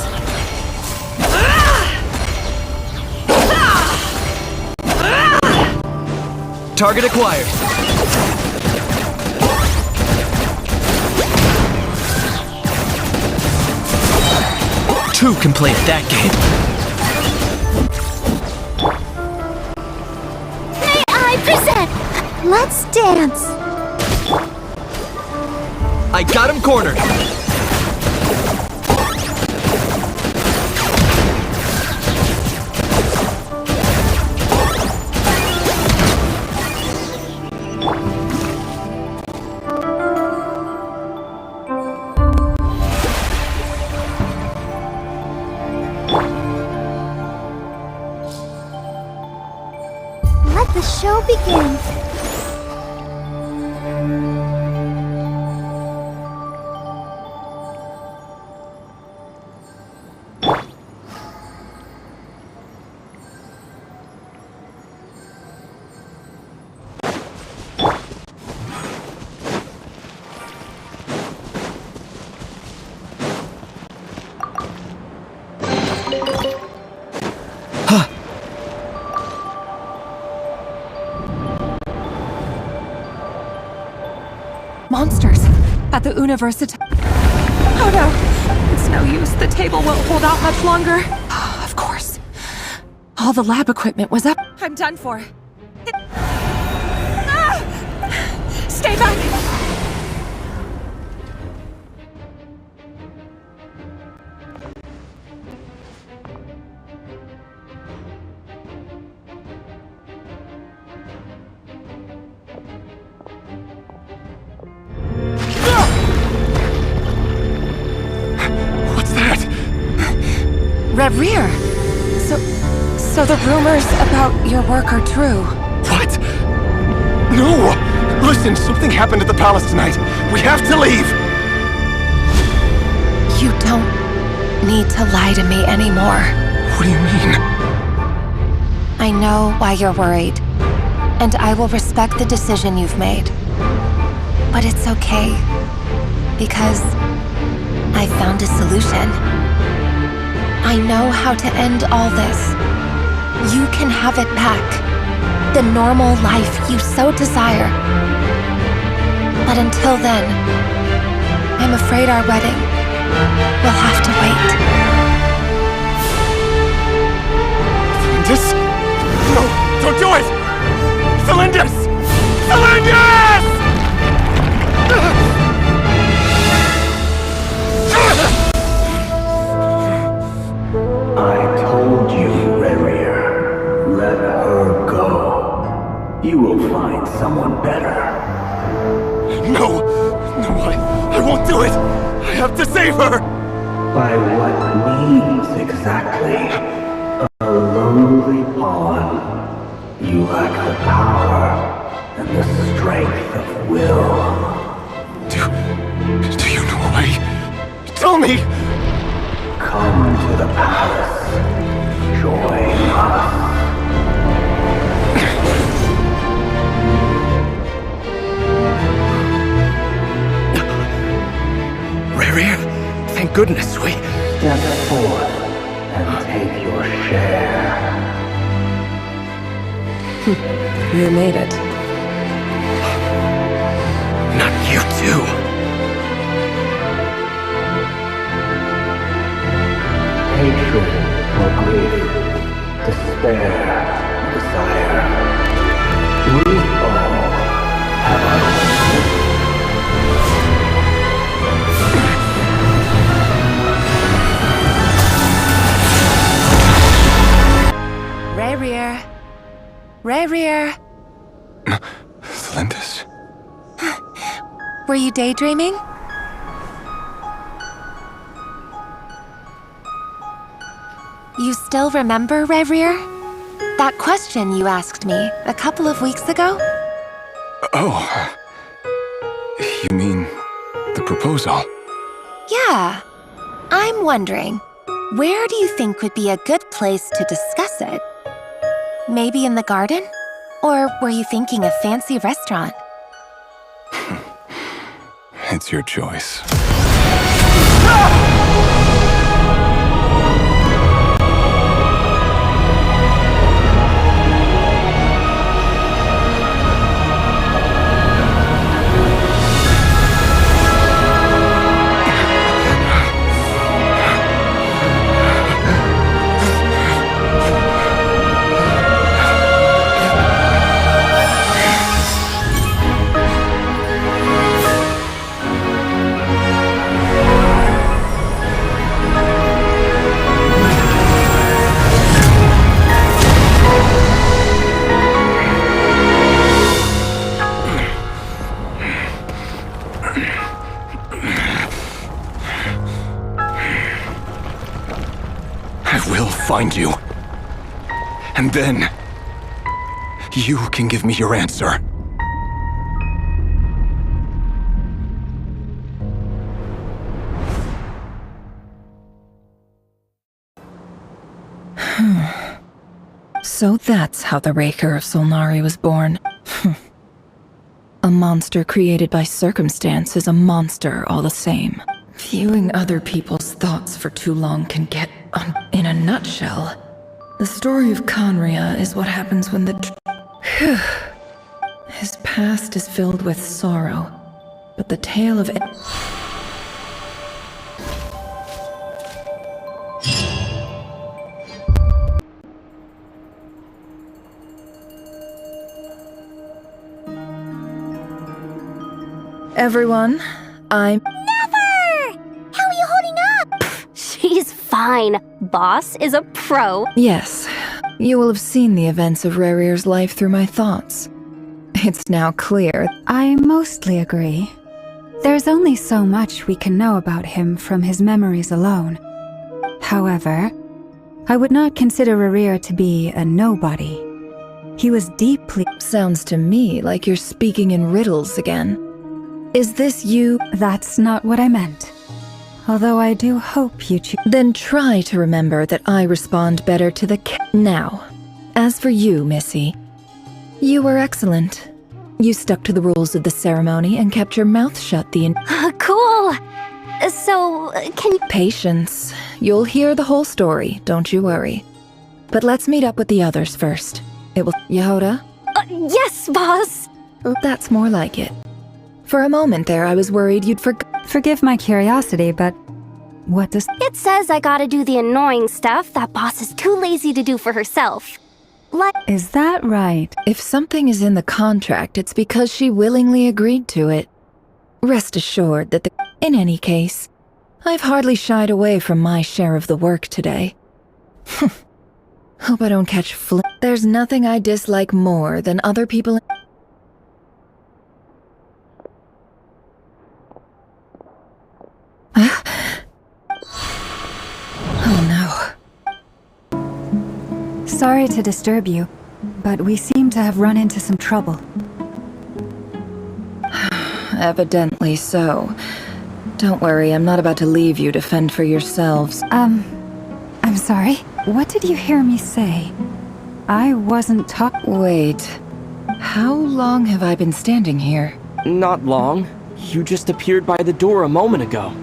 Target acquired. Two can play at that game.
May I present? Let's dance.
I got him cornered.
Let the show begin.
Monsters at the University. Oh no, it's no use. The table won't hold out much longer. Of course. All the lab equipment was up. I'm done for. Stay back! Rear. So the rumors about your work are true.
What? No! Listen, something happened at the palace tonight. We have to leave!
You don't need to lie to me anymore.
What do you mean?
I know why you're worried, and I will respect the decision you've made. But it's okay, because I found a solution. I know how to end all this. You can have it back. The normal life you so desire. But until then, I'm afraid our wedding will have to wait.
Cylinders? No, don't do it! Cylinders! Cylinders!
I told you, Rerir. Let her go. You will find someone better.
No! No, I won't do it! I have to save her!
By what means exactly? A lowly pawn. You lack the power and the strength of will.
Do you know a way? Tell me!
Come to the palace. Join us.
goodness, we...
Step forth and take your share.
You made it.
Not you too.
Hatred or grief, despair, desire. We all have our
Rerir. Rerir.
Thlindis?
Were you daydreaming? You still remember, Rerir? That question you asked me a couple of weeks ago?
Oh. You mean the proposal?
Yeah. I'm wondering, where do you think would be a good place to discuss it? Maybe in the garden? Or were you thinking a fancy restaurant?
It's your choice. I will find you. And then, you can give me your answer.
So that's how the Raker of Solnari was born. A monster created by circumstance is a monster all the same. Viewing other people's thoughts for too long can get in a nutshell. The story of Conria is what happens when his past is filled with sorrow, but the tale of Everyone, I'm...
Never! How are you holding up? She's fine. Boss is a pro.
Yes, you will have seen the events of Rerir's life through my thoughts. It's now clear.
I mostly agree. There's only so much we can know about him from his memories alone. However, I would not consider Rerir to be a nobody. He was deeply...
Sounds to me like you're speaking in riddles again. Is this you?
That's not what I meant. Although I do hope you choose...
Then try to remember that I respond better to the Now, as for you, Missy, you were excellent. You stuck to the rules of the ceremony and kept your mouth shut
Cool! So, can you...
Patience. You'll hear the whole story, don't you worry. But let's meet up with the others first. It will... Yehoda?
Yes, boss!
That's more like it. For a moment there, I was worried you'd
Forgive my curiosity, but what does...
It says I gotta do the annoying stuff that boss is too lazy to do for herself.
Is that right?
If something is in the contract, it's because she willingly agreed to it. Rest assured that in any case, I've hardly shied away from my share of the work today. Hope I don't catch There's nothing I dislike more than other people... Oh
no. Sorry to disturb you, but we seem to have run into some trouble.
Evidently so. Don't worry, I'm not about to leave you to fend for yourselves.
I'm sorry? What did you hear me say? I wasn't
Wait. How long have I been standing here?
Not long. You just appeared by the door a moment ago.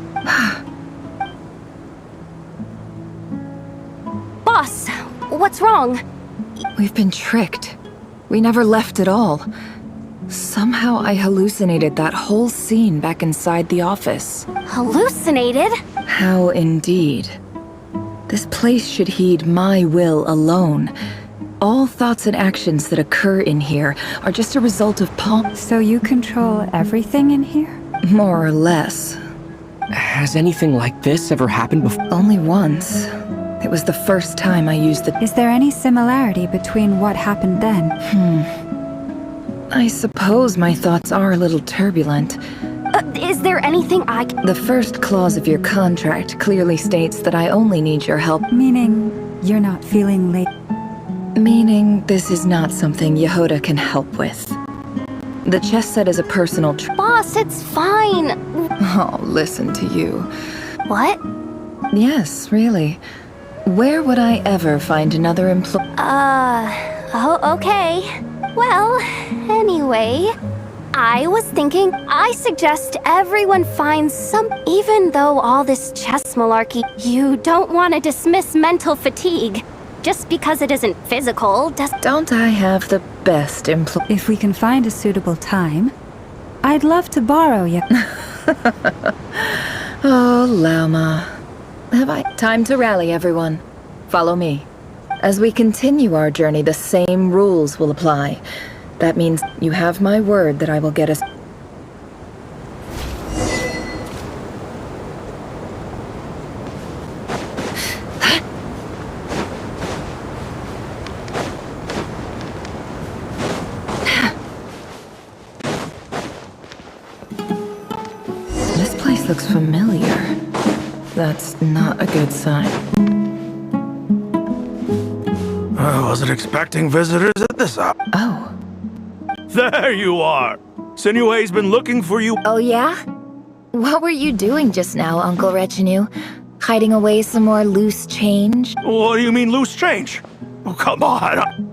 Boss, what's wrong?
We've been tricked. We never left at all. Somehow I hallucinated that whole scene back inside the office.
Hallucinated?
How indeed. This place should heed my will alone. All thoughts and actions that occur in here are just a result of Paul.
So you control everything in here?
More or less.
Has anything like this ever happened before?
Only once. It was the first time I used the...
Is there any similarity between what happened then?
I suppose my thoughts are a little turbulent.
Is there anything I can...
The first clause of your contract clearly states that I only need your help.
Meaning, you're not feeling late?
Meaning, this is not something Yehoda can help with. The chess set is a personal
Boss, it's fine.
Oh, listen to you.
What?
Yes, really. Where would I ever find another
Oh, okay. Well, anyway, I was thinking, I suggest everyone finds some... Even though all this chess malarkey, you don't want to dismiss mental fatigue. Just because it isn't physical,
Don't I have the best
If we can find a suitable time, I'd love to borrow you.
Oh, Lauma. Have I... Time to rally, everyone. Follow me. As we continue our journey, the same rules will apply. That means you have my word that I will get us... This place looks familiar. That's not a good sign.
I wasn't expecting visitors at this hour.
Oh.
There you are! Sinue's been looking for you.
Oh, yeah? What were you doing just now, Uncle Retinue? Hiding away some more loose change?
What do you mean, loose change? Oh, come on!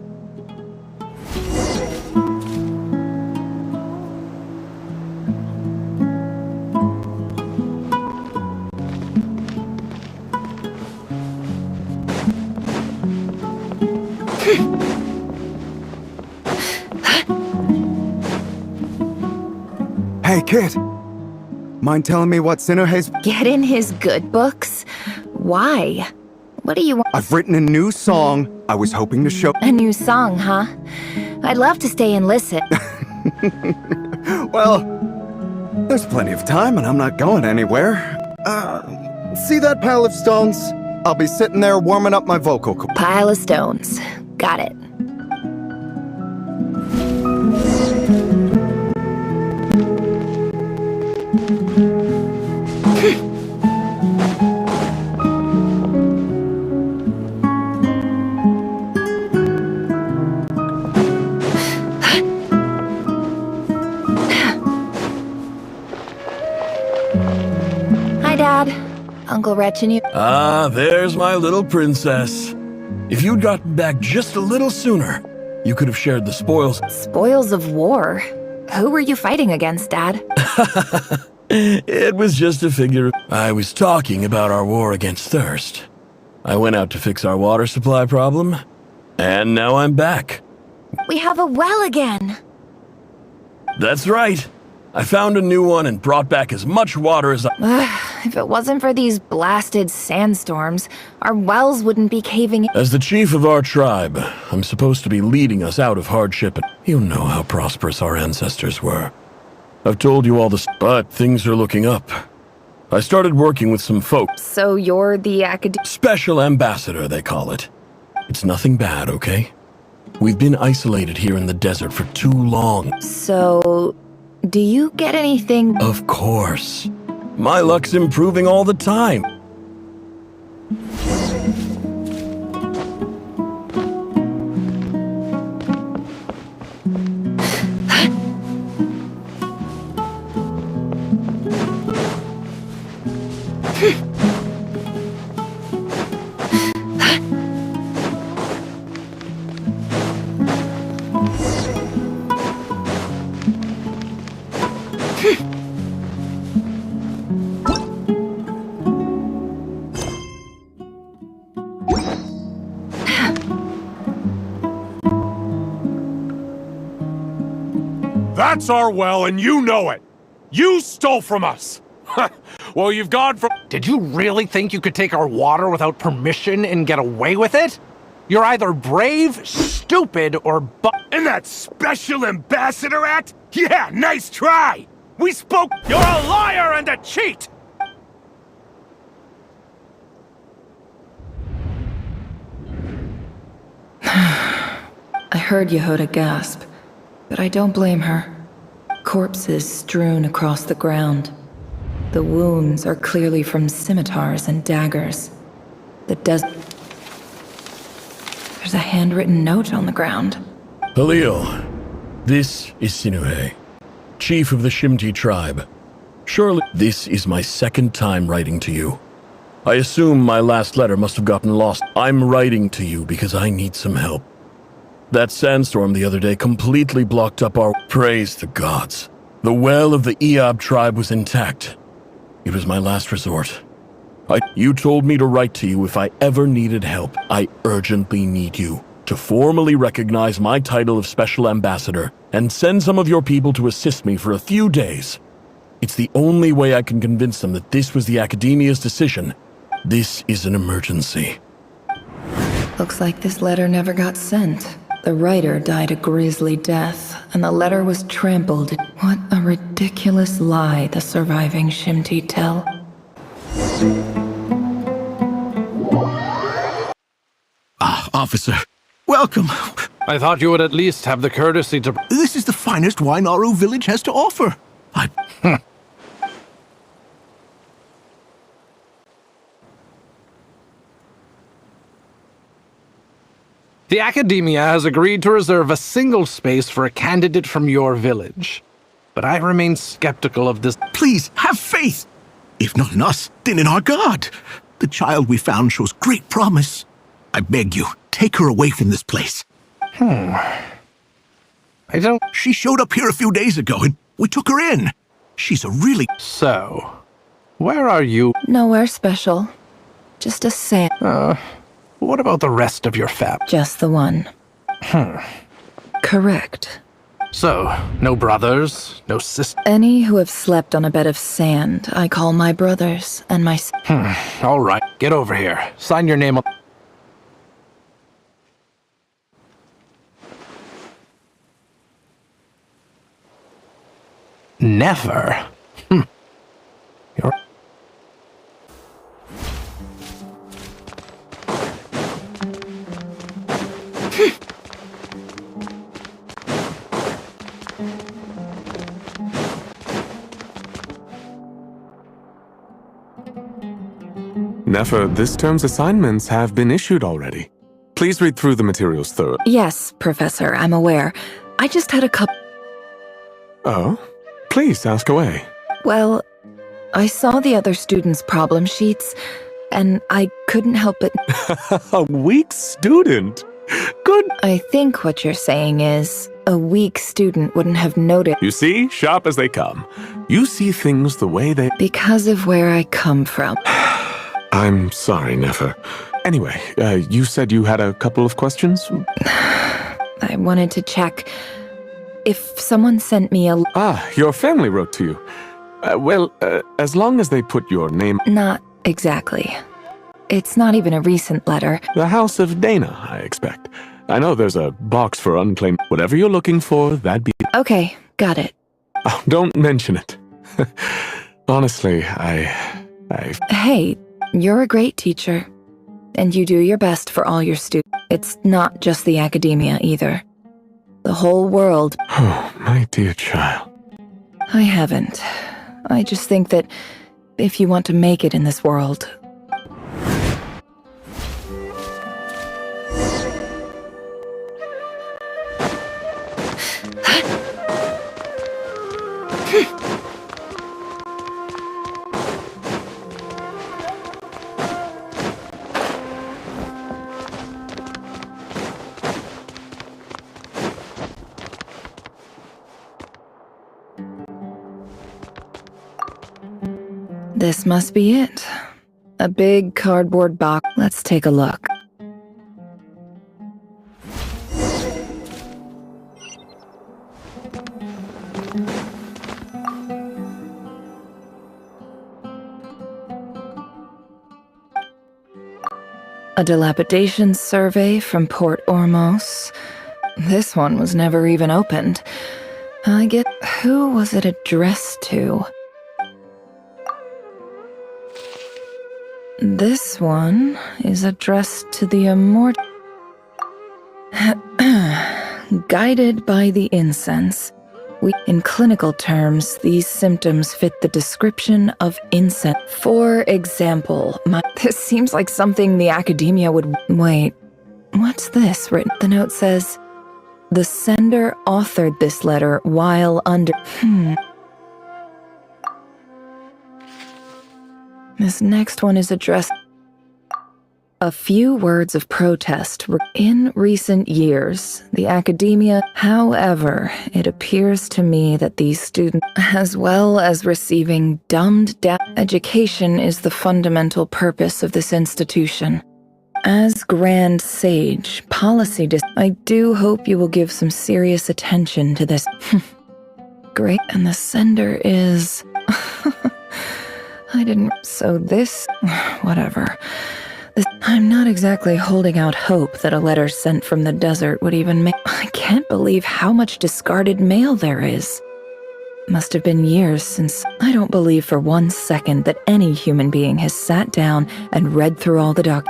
Hey, kid. Mind telling me what Sinue's...
Get in his good books? Why? What do you want?
I've written a new song. I was hoping to show...
A new song, huh? I'd love to stay and listen.
Well, there's plenty of time and I'm not going anywhere. See that pile of stones? I'll be sitting there warming up my vocal cords.
Pile of stones. Got it. Hi, Dad. Uncle Retinue.
Ah, there's my little princess. If you'd gotten back just a little sooner, you could have shared the spoils.
Spoils of war? Who were you fighting against, Dad?
It was just a figure. I was talking about our war against thirst. I went out to fix our water supply problem, and now I'm back.
We have a well again.
That's right. I found a new one and brought back as much water as I...
If it wasn't for these blasted sandstorms, our wells wouldn't be caving in.
As the chief of our tribe, I'm supposed to be leading us out of hardship, and you know how prosperous our ancestors were. I've told you all this, but things are looking up. I started working with some folks.
So you're the
Special ambassador, they call it. It's nothing bad, okay? We've been isolated here in the desert for too long.
So, do you get anything?
Of course. My luck's improving all the time.
That's our well, and you know it. You stole from us. Well, you've gone from...
Did you really think you could take our water without permission and get away with it? You're either brave, stupid, or
And that special ambassador act? Yeah, nice try! We spoke... You're a liar and a cheat!
I heard Yehuda gasp, but I don't blame her. Corpses strewn across the ground. The wounds are clearly from scimitars and daggers. There's a handwritten note on the ground.
Halil, this is Sinuhe, chief of the Shimti tribe. Surely this is my second time writing to you. I assume my last letter must have gotten lost. I'm writing to you because I need some help. That sandstorm the other day completely blocked up our... Praise the gods. The well of the Eob tribe was intact. It was my last resort. You told me to write to you if I ever needed help. I urgently need you to formally recognize my title of Special Ambassador and send some of your people to assist me for a few days. It's the only way I can convince them that this was the Academia's decision. This is an emergency.
Looks like this letter never got sent. The writer died a grisly death, and the letter was trampled. What a ridiculous lie the surviving Shimti tell.
Ah, officer. Welcome.
I thought you would at least have the courtesy to...
This is the finest wine Aru village has to offer.
The Academia has agreed to reserve a single space for a candidate from your village. But I remain skeptical of this.
Please, have faith. If not in us, then in our God. The child we found shows great promise. I beg you, take her away from this place.
I don't...
She showed up here a few days ago, and we took her in. She's a really...
So, where are you?
Nowhere special. Just a sand.
What about the rest of your fam?
Just the one. Correct.
So, no brothers, no sisters?
Any who have slept on a bed of sand, I call my brothers, and my...
All right, get over here. Sign your name up. Never. You're...
Nefer, this term's assignments have been issued already. Please read through the materials thoroughly.
Yes, Professor, I'm aware. I just had a couple...
Oh? Please, ask away.
Well, I saw the other students' problem sheets, and I couldn't help but...
A weak student? Good.
I think what you're saying is, a weak student wouldn't have noticed...
You see? Sharp as they come. You see things the way they...
Because of where I come from.
I'm sorry, Nefer. Anyway, you said you had a couple of questions?
I wanted to check if someone sent me a...
Your family wrote to you. Well, as long as they put your name...
Not exactly. It's not even a recent letter.
The House of Dana, I expect. I know there's a box for unclaimed... Whatever you're looking for, that'd be...
Okay, got it.
Oh, don't mention it. Honestly, I...
Hey, you're a great teacher. And you do your best for all your students. It's not just the Academia, either. The whole world...
Oh, my dear child.
I haven't. I just think that if you want to make it in this world... This must be it. A big cardboard box. Let's take a look. A dilapidation survey from Port Ormos. This one was never even opened. I get... Who was it addressed to? This one is addressed to the immortal... Guided by the incense. In clinical terms, these symptoms fit the description of incense. For example, this seems like something the academia would... Wait, what's this written? The note says, the sender authored this letter while under... This next one is addressed... A few words of protest. In recent years, the academia, however, it appears to me that these students, as well as receiving dumbed down, education is the fundamental purpose of this institution. As Grand Sage, I do hope you will give some serious attention to this. Great, and the sender is... I didn't... So this... Whatever. I'm not exactly holding out hope that a letter sent from the desert would even make... I can't believe how much discarded mail there is. Must have been years since... I don't believe for 1 second that any human being has sat down and read through all the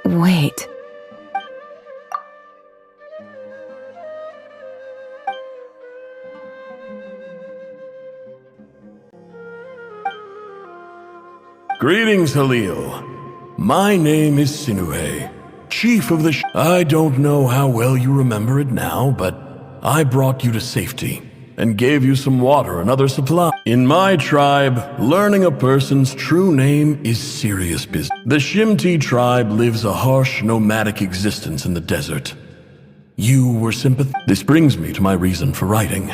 Wait.
Greetings, Halil. My name is Sinuhe, chief of the I don't know how well you remember it now, but I brought you to safety and gave you some water and other supplies. In my tribe, learning a person's true name is serious business. The Shimti tribe lives a harsh, nomadic existence in the desert. You were sympathetic. This brings me to my reason for writing.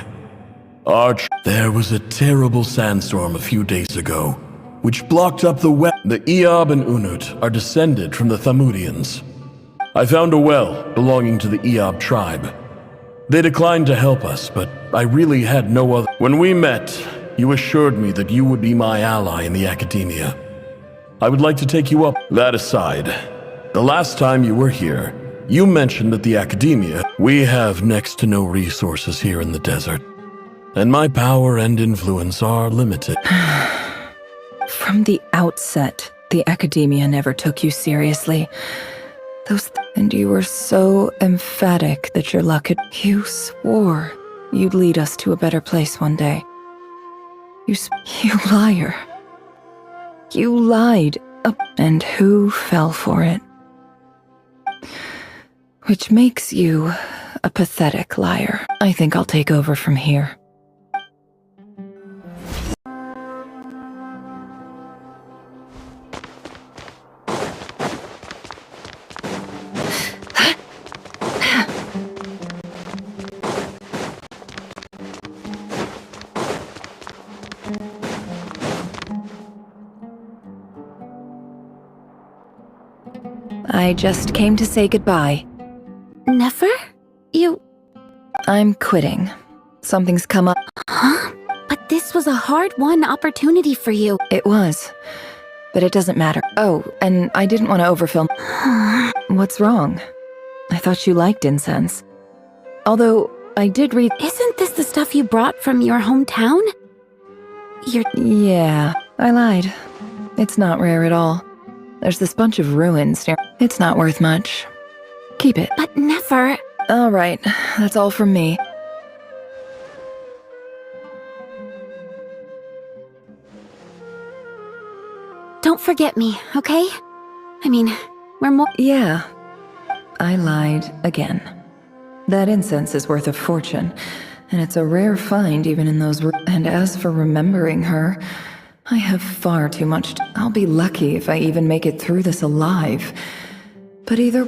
There was a terrible sandstorm a few days ago, which blocked up the well. The Eob and Unut are descended from the Thamudians. I found a well belonging to the Eob tribe. They declined to help us, but I really had no other. When we met, you assured me that you would be my ally in the academia. I would like to take you up. That aside, the last time you were here, you mentioned that the academia... We have next to no resources here in the desert, and my power and influence are limited.
From the outset, the academia never took you seriously. And you were so emphatic that your luck had... You swore you'd lead us to a better place one day. You liar. You lied. And who fell for it? Which makes you a pathetic liar. I think I'll take over from here. I just came to say goodbye.
Never? You...
I'm quitting. Something's come up.
Huh? But this was a hard-won opportunity for you.
It was. But it doesn't matter. Oh, and I didn't want to overfill. What's wrong? I thought you liked incense. Although, I did read...
Isn't this the stuff you brought from your hometown?
Yeah, I lied. It's not rare at all. There's this bunch of ruins near... It's not worth much. Keep it.
But never...
All right, that's all from me.
Don't forget me, okay? I mean, we're more...
Yeah, I lied again. That incense is worth a fortune, and it's a rare find even in those... And as for remembering her, I have far too much I'll be lucky if I even make it through this alive. But either...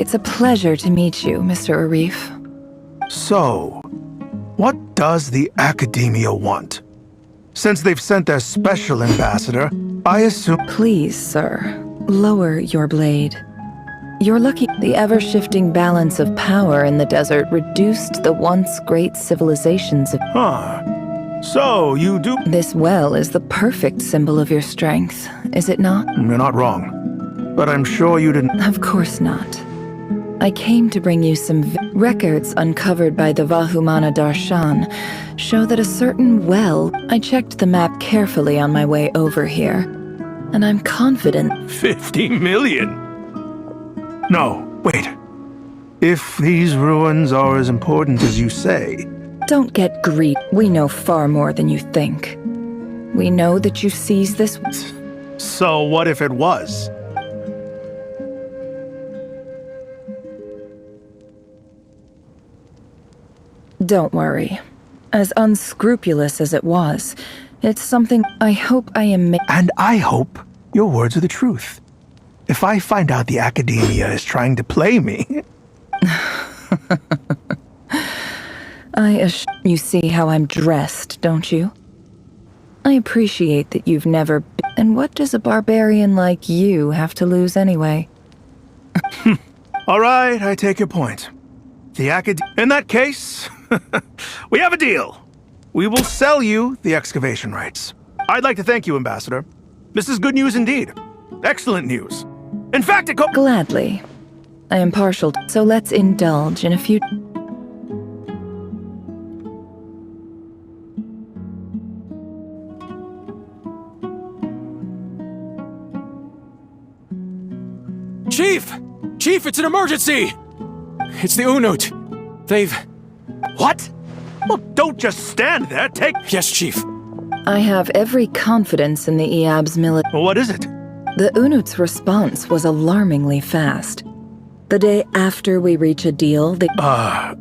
It's a pleasure to meet you, Mr. Arif.
So, what does the Academia want? Since they've sent their special ambassador, I assume—
Please, sir, lower your blade. You're lucky the ever-shifting balance of power in the desert reduced the once great civilizations of—
So, you do—
This well is the perfect symbol of your strength, is it not?
You're not wrong. But I'm sure you didn't—
Of course not. I came to bring you some records uncovered by the Vahumana Darshan show that a certain well— I checked the map carefully on my way over here, and I'm confident—
50 million? No, wait. If these ruins are as important as you say—
Don't get greedy. We know far more than you think. We know that you seized this—
So what if it was?
Don't worry. As unscrupulous as it was, it's something I hope I am—
And I hope your words are the truth. If I find out the Academia is trying to play me—
You see how I'm dressed, don't you? I appreciate that you've never— And what does a barbarian like you have to lose anyway?
All right, I take your point. The In that case, we have a deal. We will sell you the excavation rights. I'd like to thank you, Ambassador. This is good news indeed. Excellent news. In fact, it
Gladly. I am partial, so let's indulge in a few—
Chief! Chief, it's an emergency! It's the Unut. They've...
What? Well, don't just stand there, take—
Yes, Chief.
I have every confidence in the EAB's military—
What is it?
The Unut's response was alarmingly fast. The day after we reach a deal, they—
I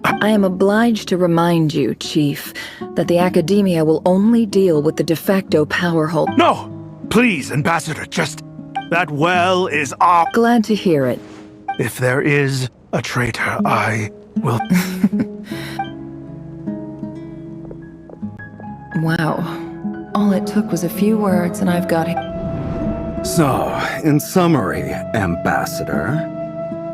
am obliged to remind you, Chief, that the Academia will only deal with the de facto power hold—
No! Please, Ambassador, just— That well is our—
Glad to hear it.
If there is a traitor, I will—
Wow. All it took was a few words and I've got—
So, in summary, Ambassador,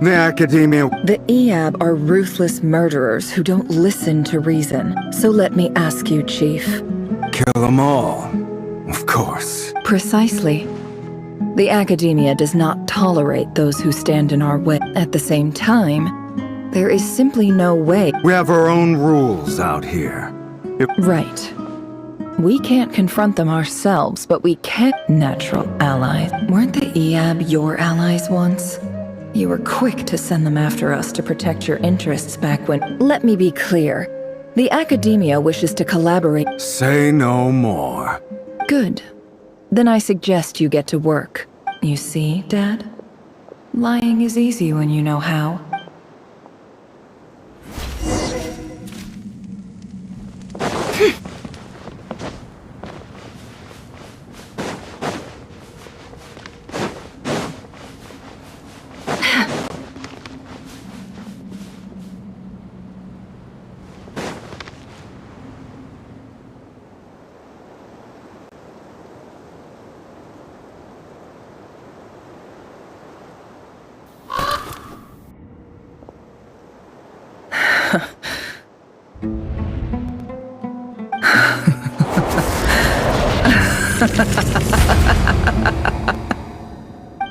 the Academia—
The EAB are ruthless murderers who don't listen to reason. So let me ask you, Chief.
Kill them all, of course.
Precisely. The Academia does not tolerate those who stand in our way. At the same time, there is simply no way—
We have our own rules out here.
Right. We can't confront them ourselves, but we can— Natural allies. Weren't the EAB your allies once? You were quick to send them after us to protect your interests back when— Let me be clear. The Academia wishes to collaborate—
Say no more.
Good. Then I suggest you get to work. You see, Dad? Lying is easy when you know how.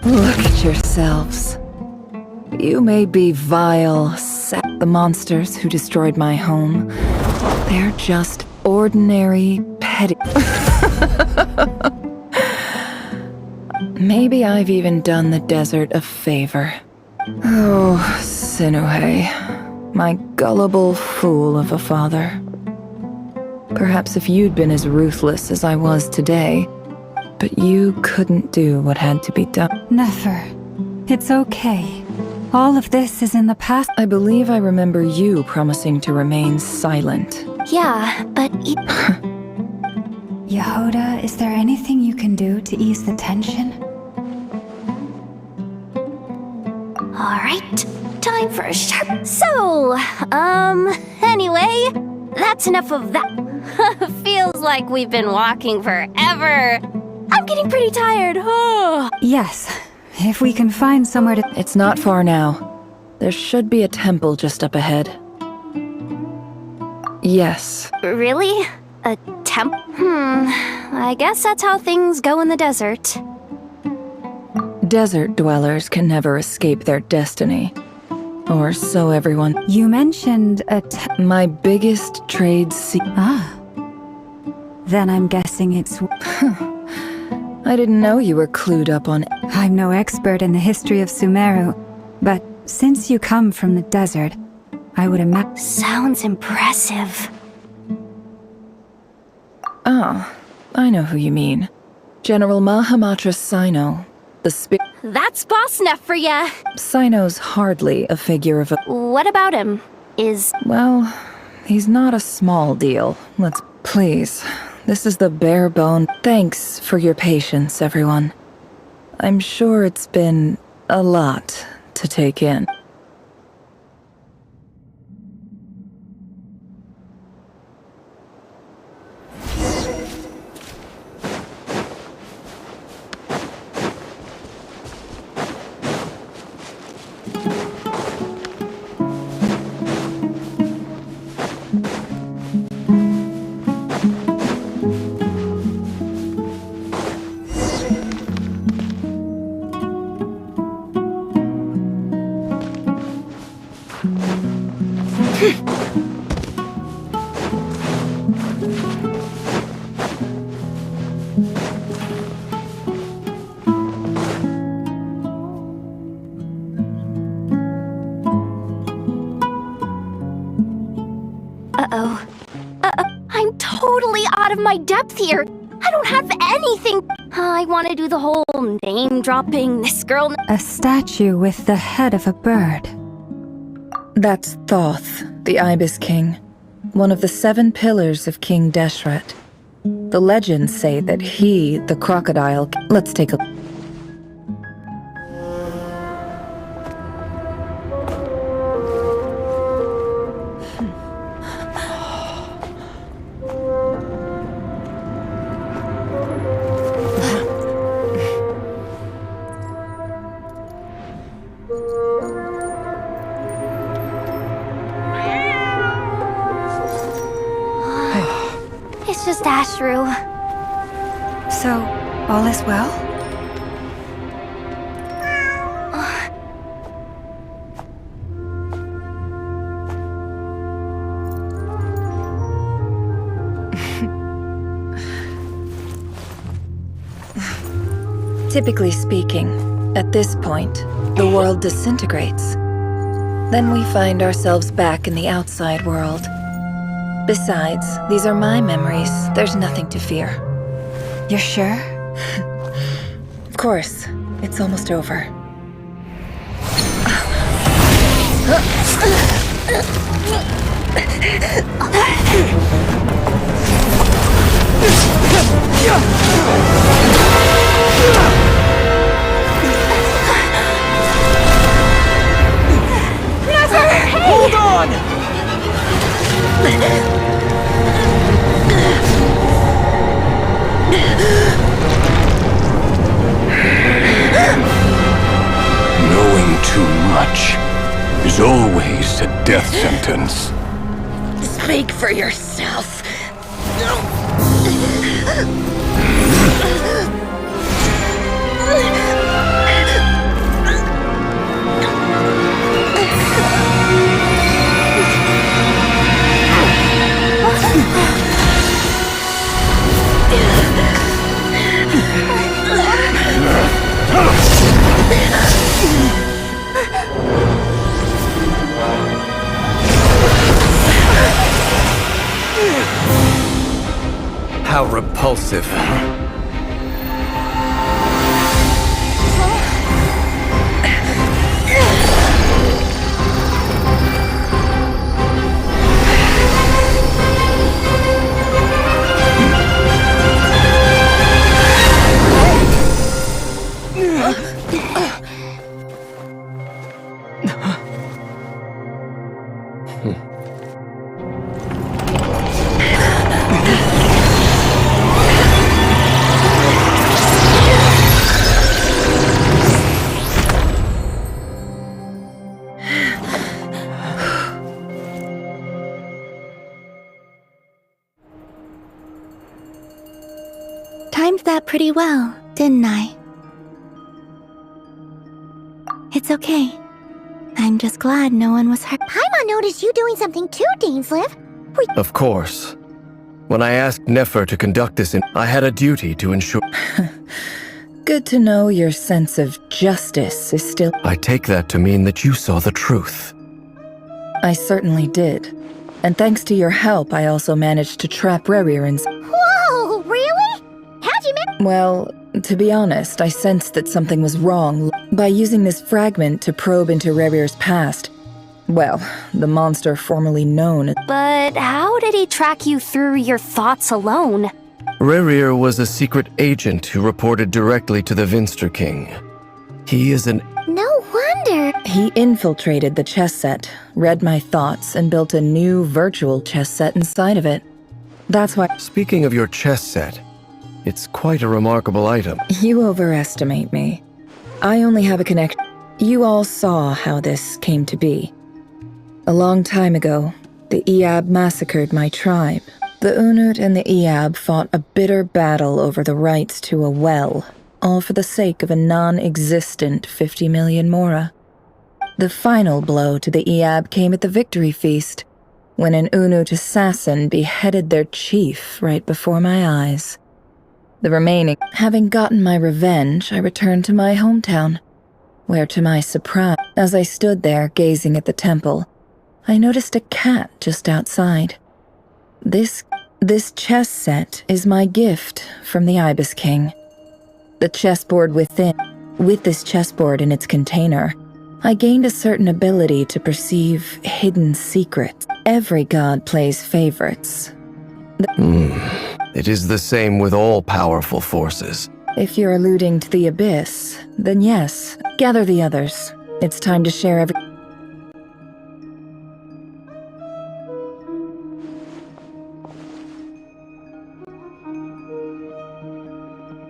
Look at yourselves. You may be vile, the monsters who destroyed my home. They're just ordinary, petty— Maybe I've even done the desert a favor. Oh, Sinuhe, my gullible fool of a father. Perhaps if you'd been as ruthless as I was today, but you couldn't do what had to be done.
Nefer, it's okay. All of this is in the past.
I believe I remember you promising to remain silent.
Yeah, but
Yehoda, is there anything you can do to ease the tension?
Alright, time for a sharp... So, anyway, that's enough of that. Feels like we've been walking forever. I'm getting pretty tired.
Yes, if we can find somewhere to...
It's not far now. There should be a temple just up ahead. Yes.
Really? A temp? I guess that's how things go in the desert.
Desert dwellers can never escape their destiny. Or so everyone...
You mentioned
My biggest trade
Then I'm guessing it's...
I didn't know you were clued up on...
I'm no expert in the history of Sumeru, but since you come from the desert, I would imagine...
Sounds impressive.
Oh, I know who you mean. General Mahamatra Sino, the
That's boss enough for ya!
Sino's hardly a figure of a...
What about him?
Well, he's not a small deal. Please, this is the bare bone... Thanks for your patience, everyone. I'm sure it's been a lot to take in.
I'm totally out of my depth here. I don't have anything. I want to do the whole name-dropping, this girl...
A statue with the head of a bird.
That's Thoth, the Ibis King, one of the 7 pillars of King Deshret. The legends say that he, the crocodile... Let's take a...
It's just Ashru.
So, all is well?
Typically speaking, at this point, the world disintegrates. Then we find ourselves back in the outside world. Besides, these are my memories. There's nothing to fear.
You're sure?
Of course. It's almost over.
Never!
Hold on!
Knowing too much is always a death sentence.
Speak for yourself.
How repulsive.
that pretty well, didn't I? It's okay. I'm just glad no one was hurt.
Paimon noticed you doing something too, Dainsleif.
Of course. When I asked Nefer to conduct this, I had a duty to ensure.
Good to know your sense of justice is still.
I take that to mean that you saw the truth.
I certainly did. And thanks to your help, I also managed to trap Rerir in.
Whoa, really? How'd you manage?
Well, to be honest, I sensed that something was wrong. By using this fragment to probe into Rerir's past. Well, the monster formerly known.
But how did he track you through your thoughts alone?
Rerir was a secret agent who reported directly to the Vinster King. He is an...
No wonder.
He infiltrated the chess set, read my thoughts, and built a new virtual chess set inside of it. That's why...
Speaking of your chess set, it's quite a remarkable item.
You overestimate me. I only have a connection. You all saw how this came to be. A long time ago, the Eab massacred my tribe. The Unut and the Eab fought a bitter battle over the rights to a well, all for the sake of a non-existent 50 million Mora. The final blow to the Eab came at the victory feast, when an Unut assassin beheaded their chief right before my eyes. The remaining, having gotten my revenge, I returned to my hometown, where to my surprise, as I stood there gazing at the temple, I noticed a cat just outside. This chess set is my gift from the Ibis King. The chessboard within, with this chessboard in its container, I gained a certain ability to perceive hidden secrets. Every god plays favorites.
It is the same with all powerful forces.
If you're alluding to the Abyss, then yes, gather the others. It's time to share every...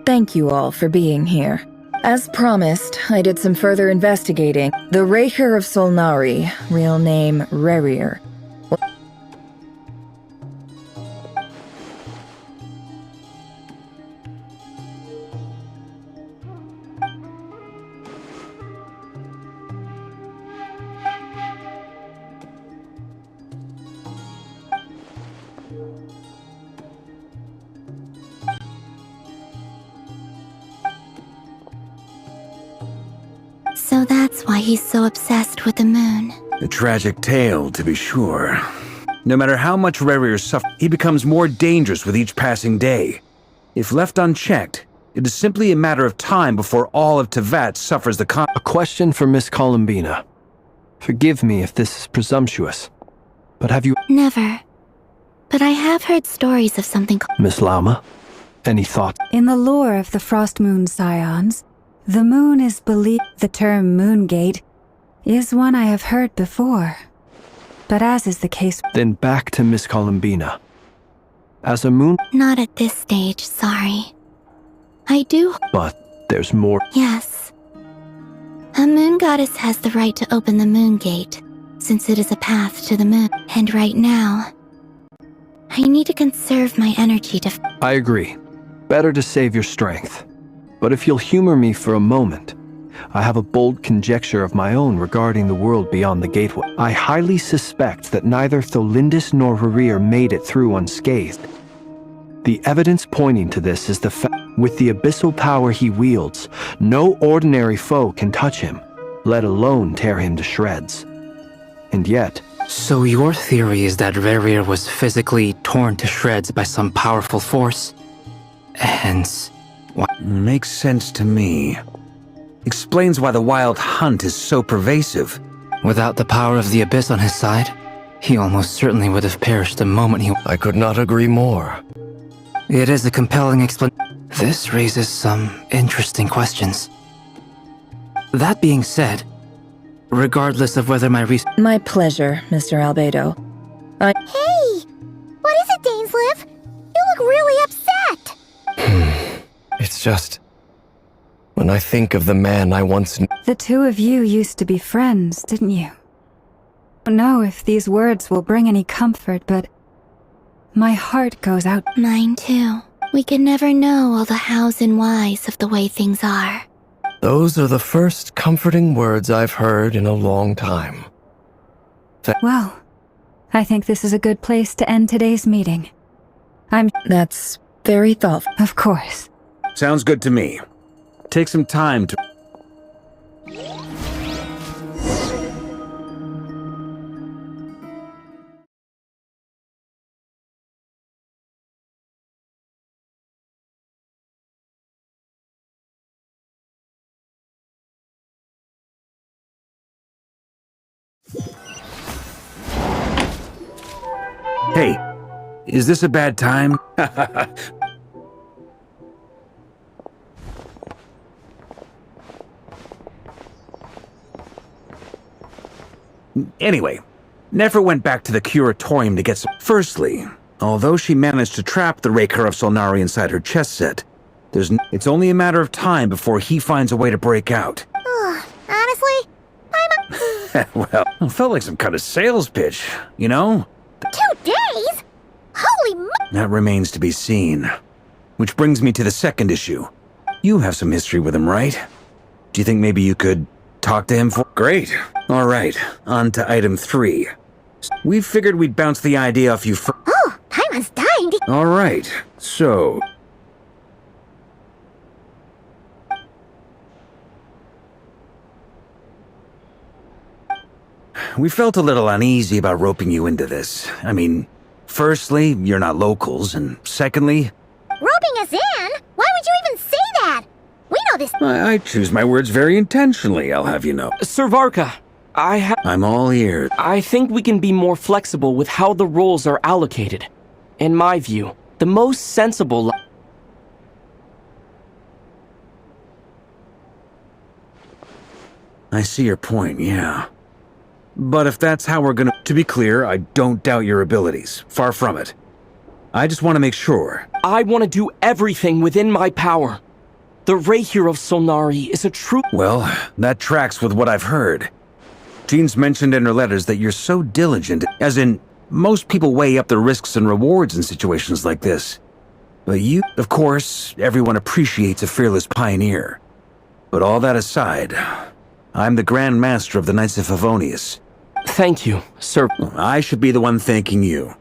Thank you all for being here. As promised, I did some further investigating. The Raker of Solnari, real name Rerir.
So that's why he's so obsessed with the moon.
A tragic tale, to be sure. No matter how much Rerir suffers, he becomes more dangerous with each passing day. If left unchecked, it is simply a matter of time before all of Tevat suffers the
A question for Miss Columbina. Forgive me if this is presumptuous, but have you...
Never. But I have heard stories of something called...
Miss Lama, any thoughts?
In the lore of the Frost Moon Scions, the moon is believed. The term Moongate is one I have heard before. But as is the case...
Then back to Miss Columbina. As a moon...
Not at this stage, sorry. I do...
But there's more...
Yes. A moon goddess has the right to open the moon gate, since it is a path to the moon. And right now, I need to conserve my energy to...
I agree. Better to save your strength. But if you'll humor me for a moment, I have a bold conjecture of my own regarding the world beyond the gateway. I highly suspect that neither Tholindis nor Rerir made it through unscathed. The evidence pointing to this is the fact, with the abyssal power he wields, no ordinary foe can touch him, let alone tear him to shreds. And yet...
So your theory is that Rerir was physically torn to shreds by some powerful force? Hence...
Makes sense to me. Explains why the wild hunt is so pervasive.
Without the power of the Abyss on his side, he almost certainly would have perished the moment he...
I could not agree more.
It is a compelling explanation. This raises some interesting questions. That being said, regardless of whether my
My pleasure, Mr. Albedo.
Hey! What is it, Dainsleif? You look really upset!
It's just... When I think of the man I once knew...
The two of you used to be friends, didn't you? I don't know if these words will bring any comfort, but my heart goes out.
Mine too.
We can never know all the hows and whys of the way things are.
Those are the first comforting words I've heard in a long time.
Well, I think this is a good place to end today's meeting.
That's very thoughtful.
Of course.
Sounds good to me. Take some time to... Hey, is this a bad time? Anyway, Nefer went back to the curatorium to get some... Firstly, although she managed to trap the Raker of Solnari inside her chest set, it's only a matter of time before he finds a way to break out.
Honestly,
Well, it felt like some kind of sales pitch, you know?
2 days? Holy
That remains to be seen. Which brings me to the second issue. You have some history with him, right? Do you think maybe you could talk to him for... Great. All right, on to item 3. We figured we'd bounce the idea off you first.
Oh, Paimon's dying to...
All right, so... We felt a little uneasy about roping you into this. I mean, firstly, you're not locals, and secondly...
Roping us in? Why would you even say that? We know this...
I choose my words very intentionally, I'll have you know.
Sir Varka,
I'm all ears.
I think we can be more flexible with how the roles are allocated. In my view, the most sensible...
I see your point, yeah. But if that's how we're gonna... To be clear, I don't doubt your abilities. Far from it. I just want to make sure.
I want to do everything within my power. The Raker of Solnari is a true...
Well, that tracks with what I've heard. Jean's mentioned in her letters that you're so diligent, as in, most people weigh up the risks and rewards in situations like this. But you... Of course, everyone appreciates a fearless pioneer. But all that aside, I'm the Grand Master of the Knights of Favonius.
Thank you, sir.
I should be the one thanking you.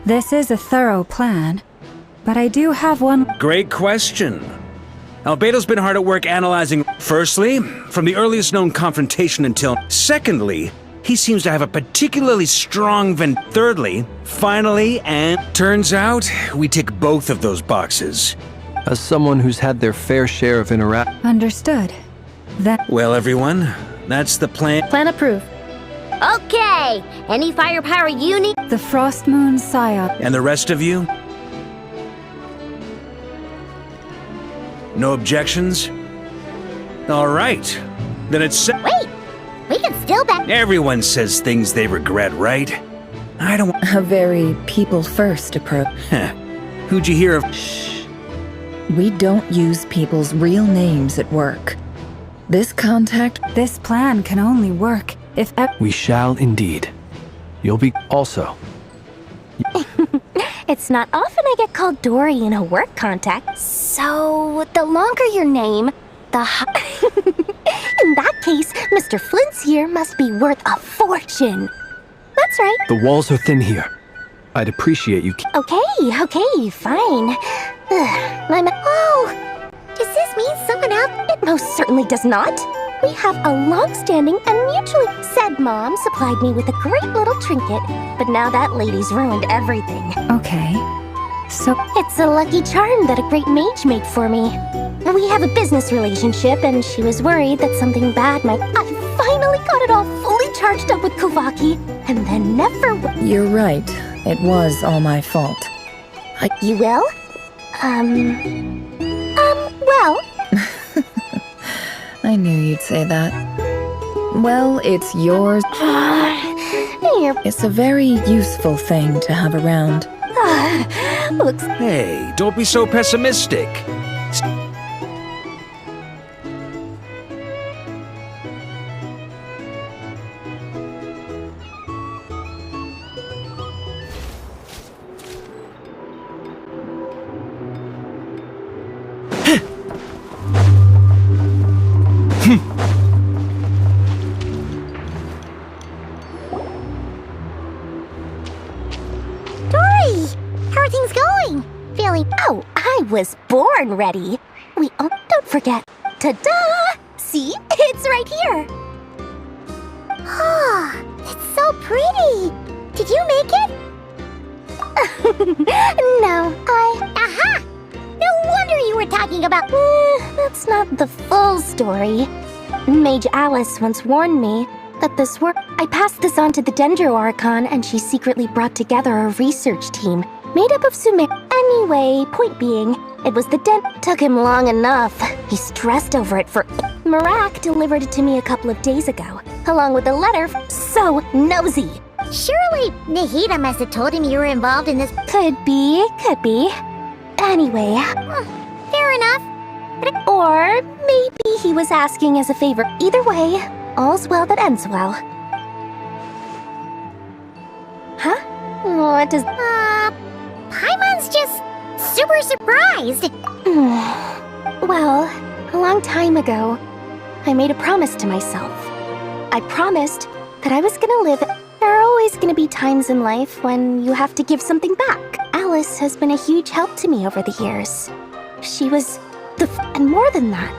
This is a thorough plan, but I do have one...
Great question. Albedo's been hard at work analyzing... Firstly, from the earliest known confrontation until... Secondly, he seems to have a particularly strong Thirdly, finally, and... Turns out, we tick both of those boxes.
As someone who's had their fair share of
Understood.
Well, everyone, that's the plan.
Plan approved. Okay! Any firepower you need?
The Frost Moon Psyop.
And the rest of you? No objections? All right. Then it's...
Wait! We can still bet...
Everyone says things they regret, right? I don't...
A very people-first approach.
Who'd you hear of...
Shh. We don't use people's real names at work. This
plan can only work if...
We shall indeed. You'll be also...
It's not often I get called Dory in a work contact. So, the longer your name, the In that case, Mr. Flint's here must be worth a fortune. That's right.
The walls are thin here. I'd appreciate you...
Okay, fine. Oh,
does this mean someone else?
It most certainly does not. We have a long-standing and mutually... Said Mom supplied me with a great little trinket, but now that lady's ruined everything.
Okay. So,
It's a lucky charm that a great mage made for me. We have a business relationship, and she was worried that something bad might. I finally got it all fully charged up with Kovaki, and then never.
You're right. It was all my fault.
You will? Well.
I knew you'd say that. Well, it's yours. It's a very useful thing to have around.
Looks.
Hey, don't be so pessimistic.
Dory! How are things going? Feeling. Oh, I was born ready. Don't forget. Ta-da! See? It's right here. Ah, it's so pretty. Did you make it? No, Aha! No wonder you were talking about. That's not the full story. Mage Alice once warned me that this work. I passed this on to the Dendro Archon, and she secretly brought together a research team made up of Sumer. Anyway, point being, it was the Took him long enough. He stressed over it for. Marak delivered it to me a couple of days ago, along with a letter. So nosy.
Surely Nahida must have told him you were involved in this.
Could be. Anyway.
Fair enough.
Or maybe he was asking as a favor. Either way, all's well that ends well. Huh? What does...
Paimon's just super surprised.
Well, a long time ago, I made a promise to myself. I promised that I was gonna live. There are always gonna be times in life when you have to give something back. Alice has been a huge help to me over the years. She was and more than that,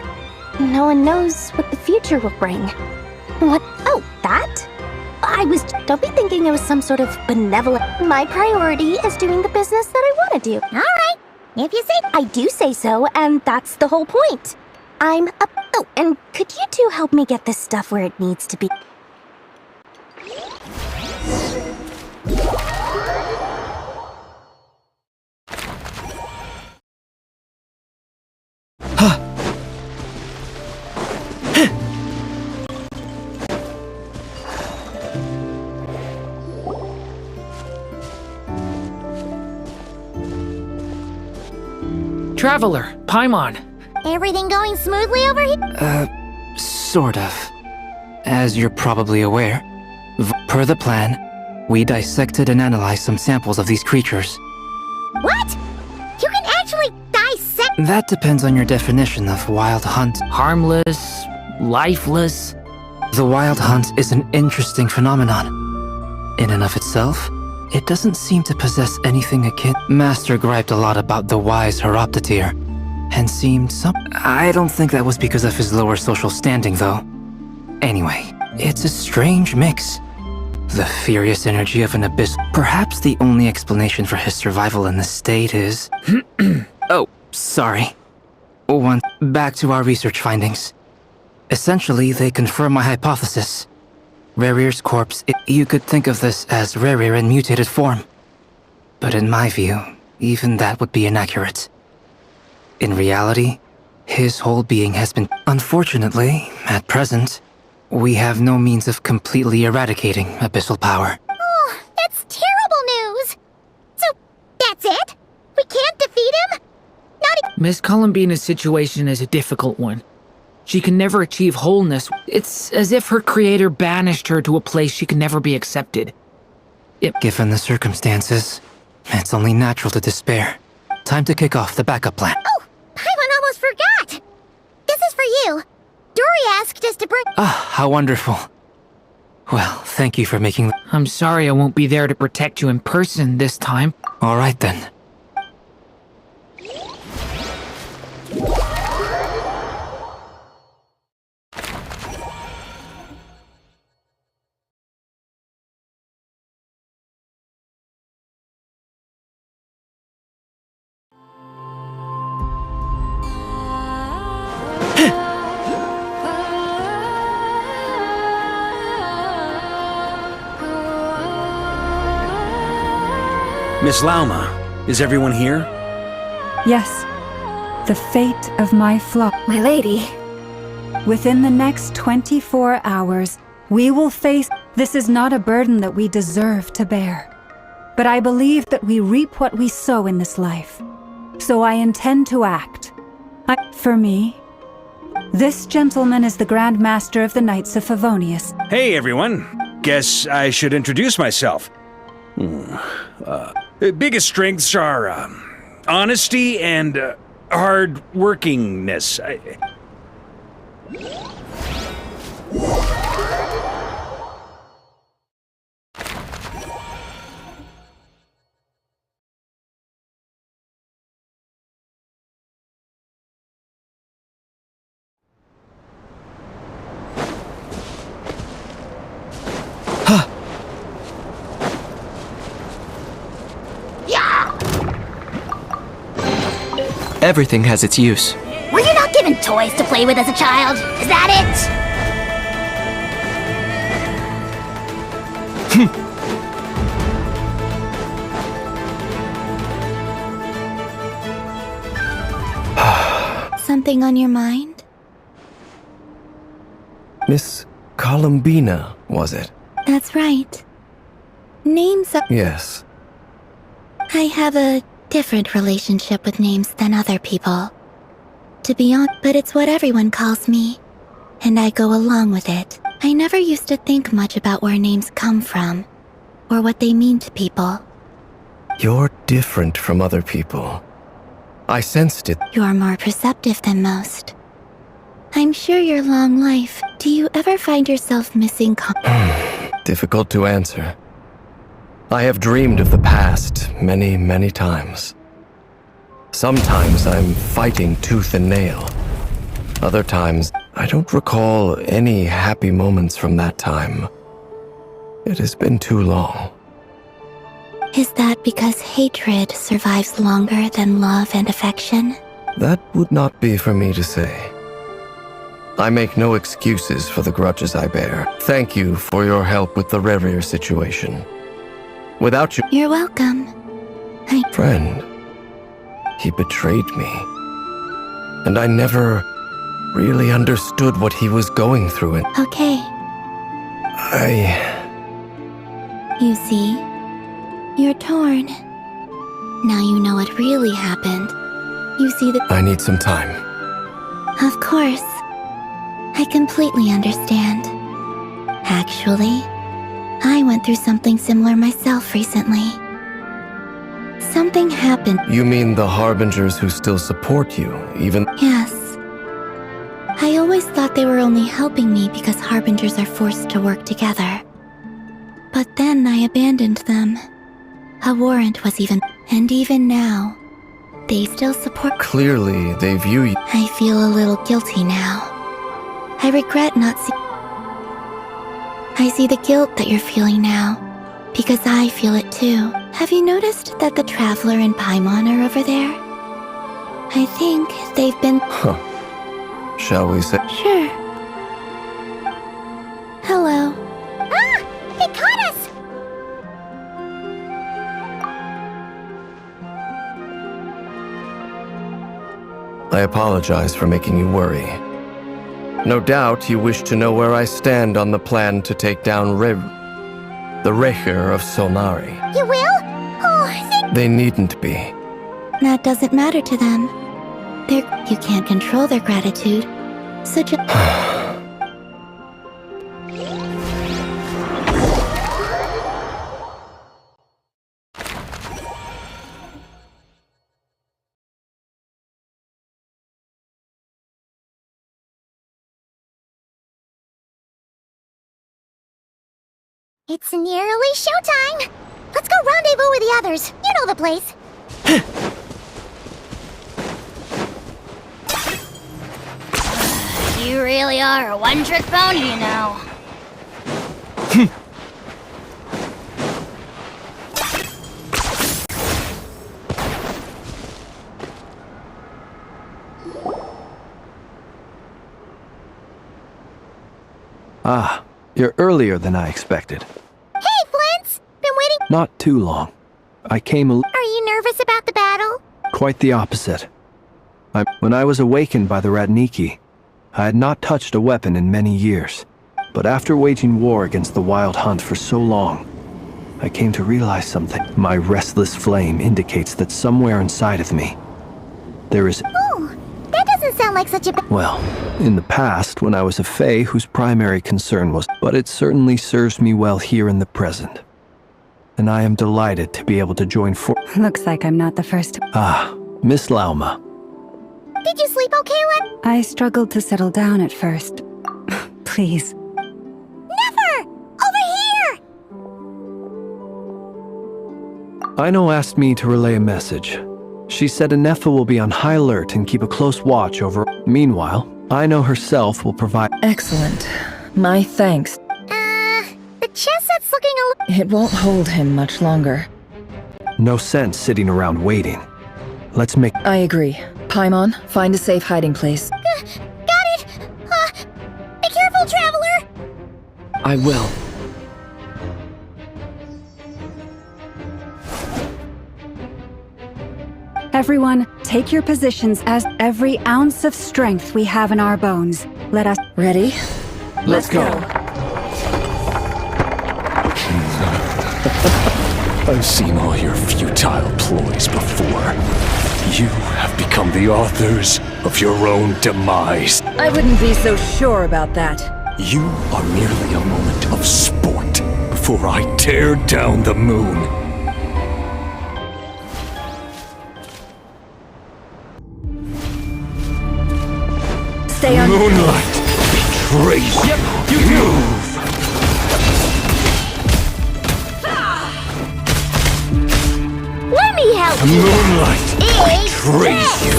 no one knows what the future will bring. What? Oh, that? Don't be thinking it was some sort of benevolent. My priority is doing the business that I want to do.
All right, if you say.
I do say so, and that's the whole point. Oh, and could you two help me get this stuff where it needs to be?
Traveler, Paimon.
Everything going smoothly over here?
Sort of. As you're probably aware, per the plan, we dissected and analyzed some samples of these creatures.
What? You can actually dissect?
That depends on your definition of wild hunt. Harmless, lifeless. The wild hunt is an interesting phenomenon. In and of itself, it doesn't seem to possess anything akin. Master griped a lot about the wise Horoptotire, and seemed I don't think that was because of his lower social standing, though. Anyway, it's a strange mix. The furious energy of an abyss. Perhaps the only explanation for his survival in this state is... Oh, sorry. Back to our research findings. Essentially, they confirm my hypothesis. Rerir's corpse, you could think of this as Rerir in mutated form. But in my view, even that would be inaccurate. In reality, his whole being has been... Unfortunately, at present, we have no means of completely eradicating abyssal power.
Oh, that's terrible news! So, that's it? We can't defeat him?
Miss Columbina's situation is a difficult one. She can never achieve wholeness. It's as if her creator banished her to a place she can never be accepted.
Given the circumstances, it's only natural to despair. Time to kick off the backup plan.
Oh, Paimon almost forgot! This is for you. Dory asked us to bring...
Ah, how wonderful. Well, thank you for making...
I'm sorry I won't be there to protect you in person this time.
All right then.
Miss Lauma, is everyone here?
Yes. The fate of my flock.
My lady.
Within the next 24 hours, we will face... This is not a burden that we deserve to bear. But I believe that we reap what we sow in this life. So I intend to act. For me, this gentleman is the Grand Master of the Knights of Favonius.
Hey, everyone. Guess I should introduce myself. Biggest strengths are honesty and hard-workingness.
Everything has its use.
Were you not given toys to play with as a child? Is that it? Something on your mind?
Miss Columbina, was it?
That's right. Names are...
Yes.
I have a different relationship with names than other people. To be honest, but it's what everyone calls me, and I go along with it. I never used to think much about where names come from, or what they mean to people.
You're different from other people. I sensed it.
You're more perceptive than most. I'm sure your long life... Do you ever find yourself missing
Difficult to answer. I have dreamed of the past many, many times. Sometimes I'm fighting tooth and nail. Other times, I don't recall any happy moments from that time. It has been too long.
Is that because hatred survives longer than love and affection?
That would not be for me to say. I make no excuses for the grudges I bear. Thank you for your help with the Rerir situation. Without you...
You're welcome.
Friend, he betrayed me. And I never really understood what he was going through and...
Okay. You see? You're torn. Now you know what really happened. You see that...
I need some time.
Of course. I completely understand. Actually, I went through something similar myself recently. Something happened.
You mean the Harbingers who still support you, even...
Yes. I always thought they were only helping me because Harbingers are forced to work together. But then I abandoned them. A warrant was even... And even now, they still support...
Clearly, they view you...
I feel a little guilty now. I regret not seeing... I see the guilt that you're feeling now, because I feel it too. Have you noticed that the Traveler and Paimon are over there? I think they've been...
Shall we say...
Sure. Hello. Ah! They caught us!
I apologize for making you worry. No doubt you wish to know where I stand on the plan to take down the Rerir of Solnari.
You will? Oh,
They needn't be.
That doesn't matter to them. You can't control their gratitude. So just...
It's nearly showtime! Let's go rendezvous with the others. You know the place. You really are a one-trick pony, you know.
You're earlier than I expected.
Hey, Flint's! Been waiting.
Not too long. I came
Are you nervous about the battle?
quite the opposite. When I was awakened by the Radniki, I had not touched a weapon in many years. But after waging war against the Wild Hunt for so long, I came to realize something. My restless flame indicates that somewhere inside of me, there is...
Oh, that doesn't sound like such a
Well, in the past, when I was a Fae whose primary concern was... But it certainly serves me well here in the present. And I am delighted to be able to join
Looks like I'm not the first.
Ah, Miss Lauma.
Did you sleep okay,
I struggled to settle down at first. Please.
Never! Over here!
Aino asked me to relay a message. She said Anefa will be on high alert and keep a close watch over... Meanwhile, Aino herself will provide...
Excellent. My thanks.
The chess set's looking a
It won't hold him much longer.
No sense sitting around waiting. Let's make...
I agree. Paimon, find a safe hiding place.
Got it! Be careful, traveler!
I will.
Everyone, take your positions as every ounce of strength we have in our bones. Let us...
Ready?
Let's go.
I've seen all your futile ploys before. You have become the authors of your own demise.
I wouldn't be so sure about that.
You are merely a moment of sport before I tear down the moon.
Stay on...
Moonlight betrays you. Move!
Let me help you!
Moonlight betrays you.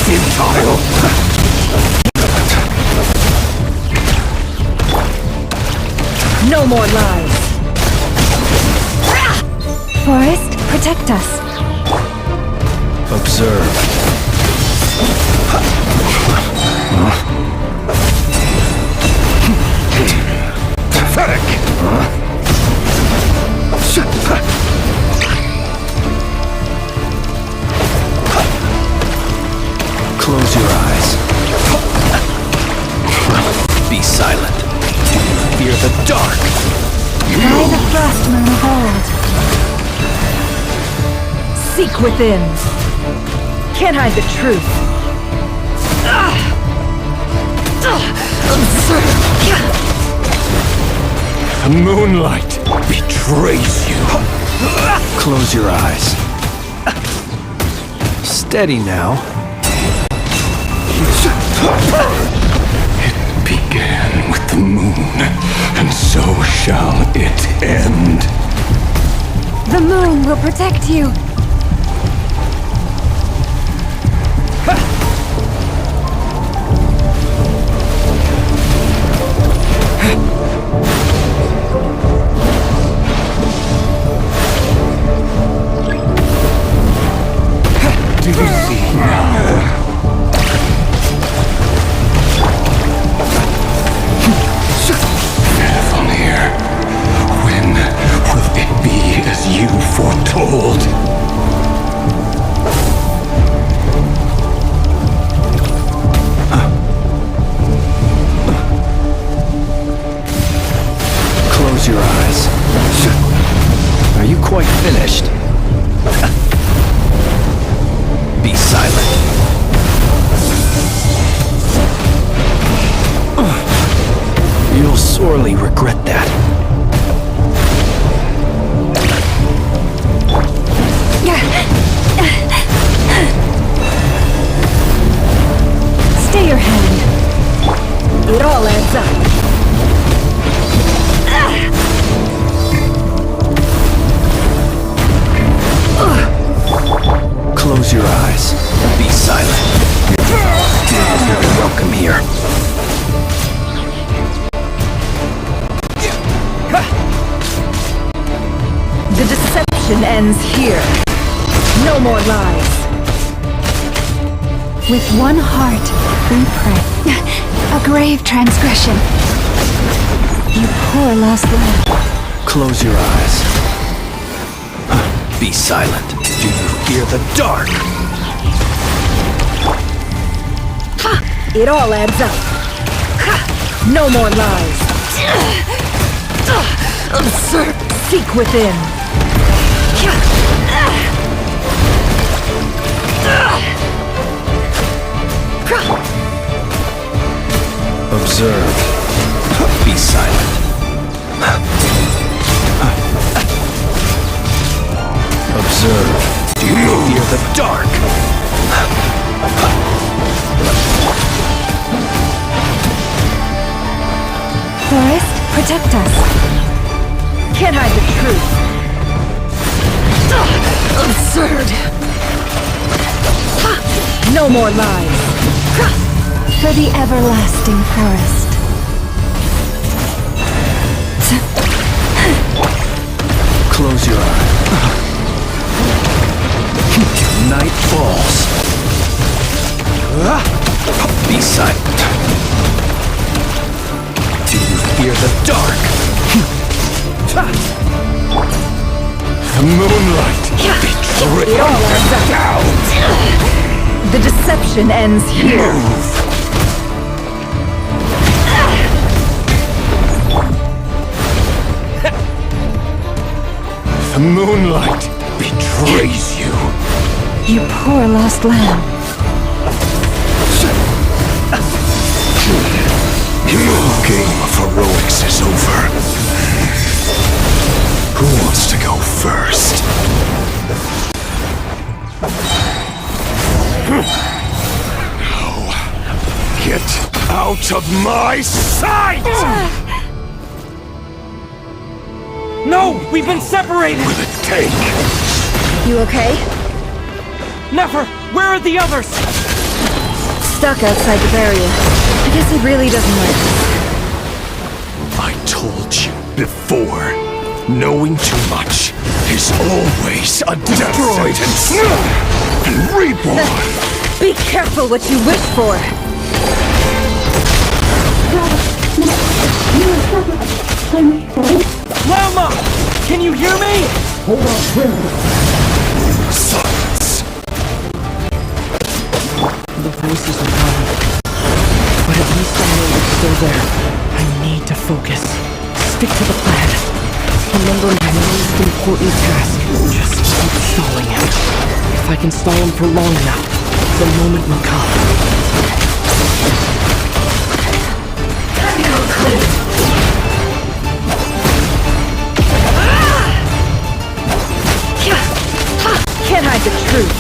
Futile.
No more lies.
Forest, protect us.
Observe.
Pathetic.
Close your eyes. Be silent. Fear the dark.
By the frost moon of old.
Seek within. Can't hide the truth.
The moonlight betrays you.
Close your eyes. Steady now.
It began with the moon, and so shall it end.
The moon will protect you.
Do you see now? Fathomir, when will it be as you foretold?
Close your eyes. Are you quite finished? Be silent. You'll sorely regret that.
Stay your hand.
It all adds up.
Close your eyes. Be silent. You're welcome here.
The deception ends here. No more lies.
With one heart, we pray. A grave transgression. You poor lost lamb.
Close your eyes. Be silent. Do you fear the dark?
It all adds up. No more lies. Absurd. Seek within.
Observe. Be silent. Observe. Do you fear the dark?
Forest, protect us.
Can't hide the truth. Absurd. No more lies.
For the everlasting forest.
Close your eyes. Night falls. Be silent. Do you fear the dark?
The moonlight betrays
It all adds up.
down.
The deception ends here.
The moonlight betrays you.
You poor lost lamb.
Your game of heroics is over. Who wants to go first? No. Get out of my sight!
No! We've been separated!
Will it take?
You okay?
Nefer! Where are the others?
Stuck outside the barrier. I guess he really doesn't like us.
I told you before, knowing too much is always a death sentence. And reborn!
Be careful what you wish for!
Lama! Can you hear me?
Silence.
The voices are gone. But at least I know it's still there. I need to focus. Stick to the plan. Remember my most important task. Just keep stalling him. If I can stall him for long enough, the moment will come.
Can't hide the truth.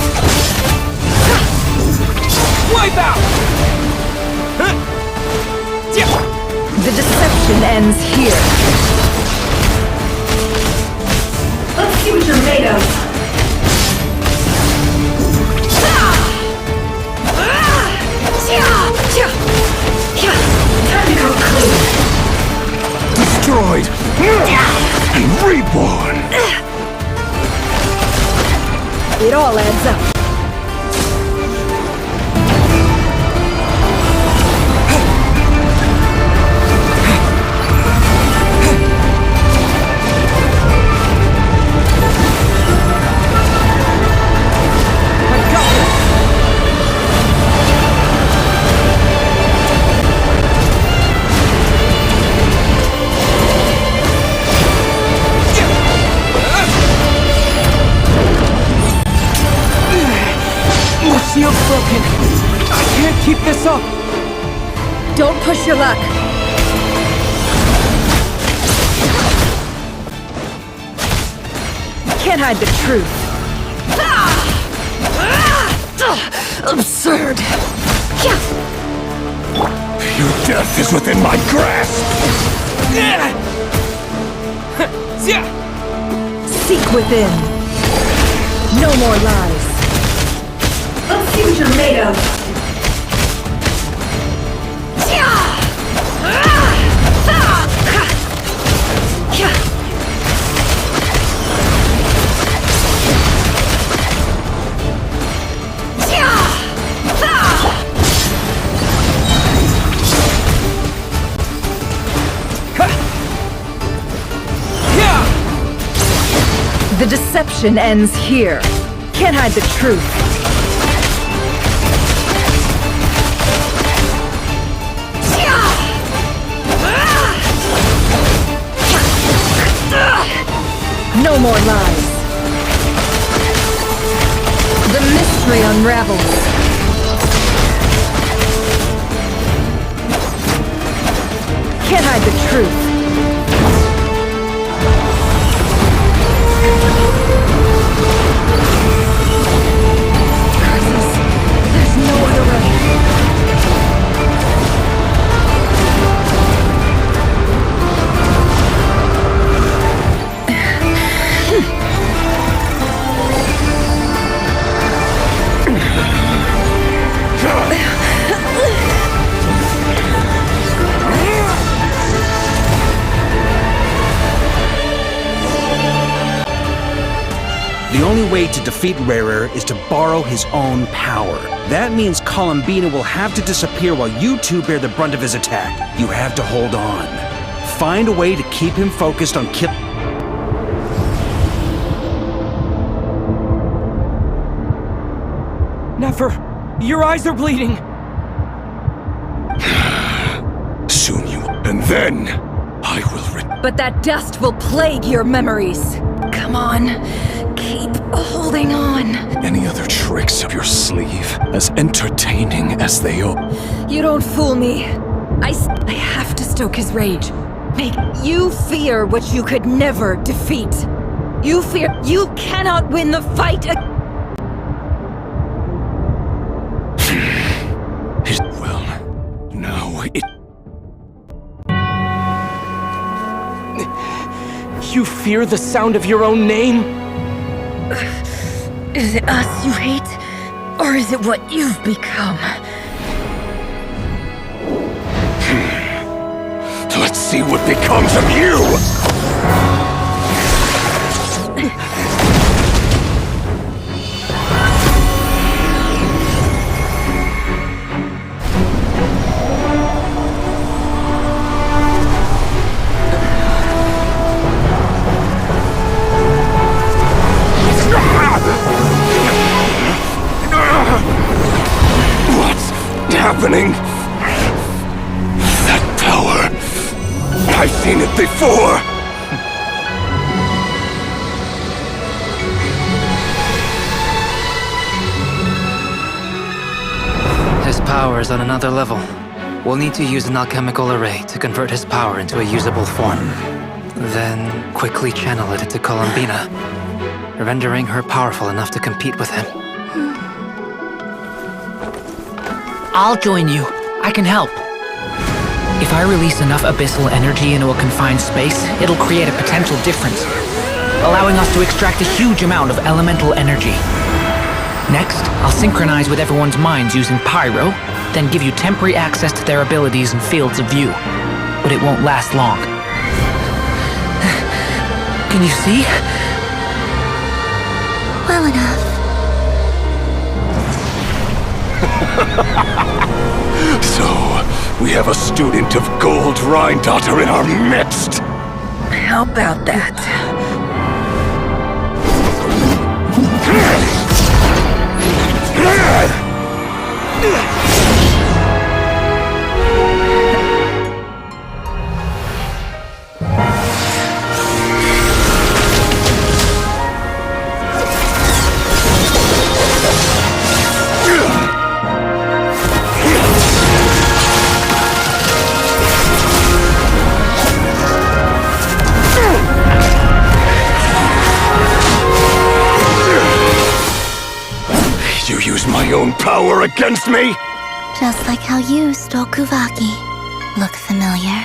Wipe out!
The deception ends here.
Let's see what you're made of. Time to go clean.
Destroyed and reborn.
It all adds up.
Shield's broken. I can't keep this up.
Don't push your luck. Can't hide the truth. Absurd.
Your death is within my grasp.
Seek within. No more lies.
Let's see what you're made of.
deception ends here. Can't hide the truth. No more lies. The mystery unravels. Can't hide the truth. There's no other way.
The only way to defeat Rarer is to borrow his own power. That means Columbina will have to disappear while you two bear the brunt of his attack. You have to hold on. Find a way to keep him focused on kill.
Nefer, your eyes are bleeding.
Soon you... And then, I will...
But that dust will plague your memories. Come on, keep holding on.
Any other tricks up your sleeve, as entertaining as they are?
You don't fool me. I have to stoke his rage. Make you fear what you could never defeat. You fear you cannot win the fight.
You fear the sound of your own name?
Is it us you hate? Or is it what you've become?
Let's see what becomes of you! Happening? That power. I've seen it before.
His power is on another level. We'll need to use an alchemical array to convert his power into a usable form. Then quickly channel it into Columbina, rendering her powerful enough to compete with him.
I'll join you. I can help. If I release enough abyssal energy into a confined space, it'll create a potential difference, allowing us to extract a huge amount of elemental energy. Next, I'll synchronize with everyone's minds using Pyro, then give you temporary access to their abilities and fields of view. But it won't last long. Can you see?
Well enough.
So, we have a student of Gold Rhine-Daughter in our midst!
How about that?
You use my own power against me?
Just like how you stole Kuvaki. Look familiar?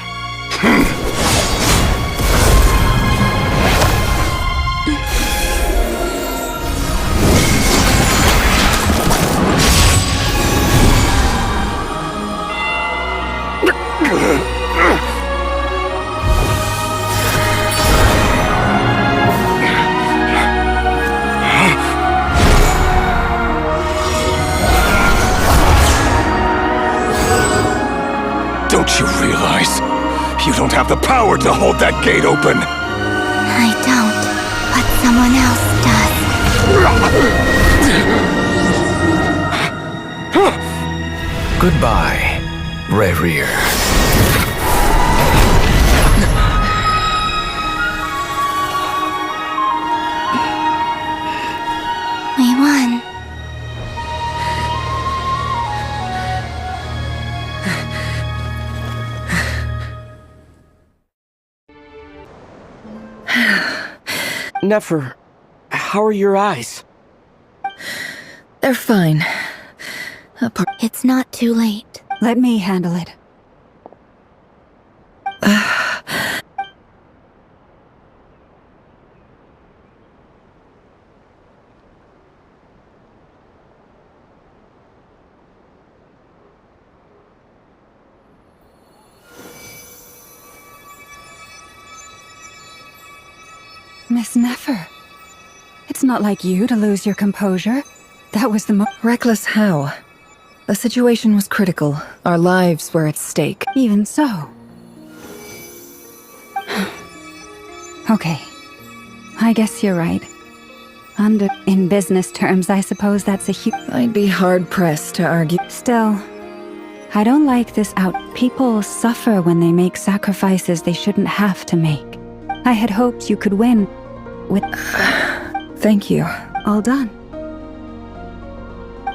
Don't you realize? You don't have the power to hold that gate open!
I don't, but someone else
Goodbye, Rerir.
We won.
Nefer, how are your eyes?
They're fine.
It's not too late.
Let me handle it. Miss Nefer, it's not like you to lose your composure. That was the
Reckless how? The situation was critical. Our lives were at stake.
Even so. Okay. I guess you're right. In business terms, I suppose that's a huge...
I'd be hard-pressed to argue.
Still, I don't like this out. People suffer when they make sacrifices they shouldn't have to make. I had hoped you could win with...
Thank you.
All done.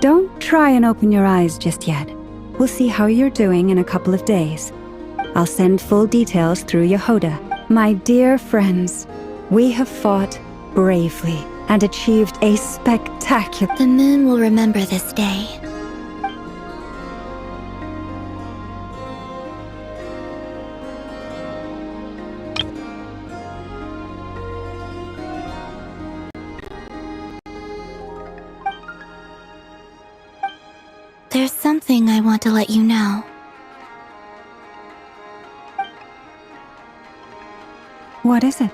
Don't try and open your eyes just yet. We'll see how you're doing in a couple of days. I'll send full details through Yehoda. My dear friends, we have fought bravely and achieved a spectacular...
The moon will remember this day. There's something I want to let you know.
What is it?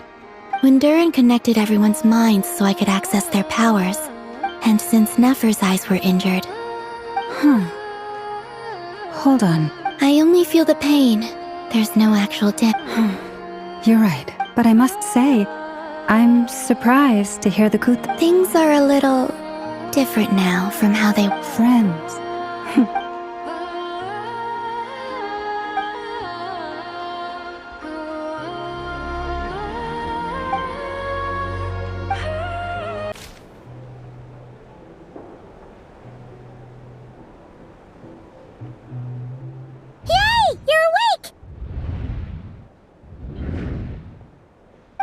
When Durin connected everyone's minds so I could access their powers, and since Nefer's eyes were injured...
Hold on.
I only feel the pain. There's no actual
You're right, but I must say, I'm surprised to hear the
Things are a little... different now from how they...
Friends.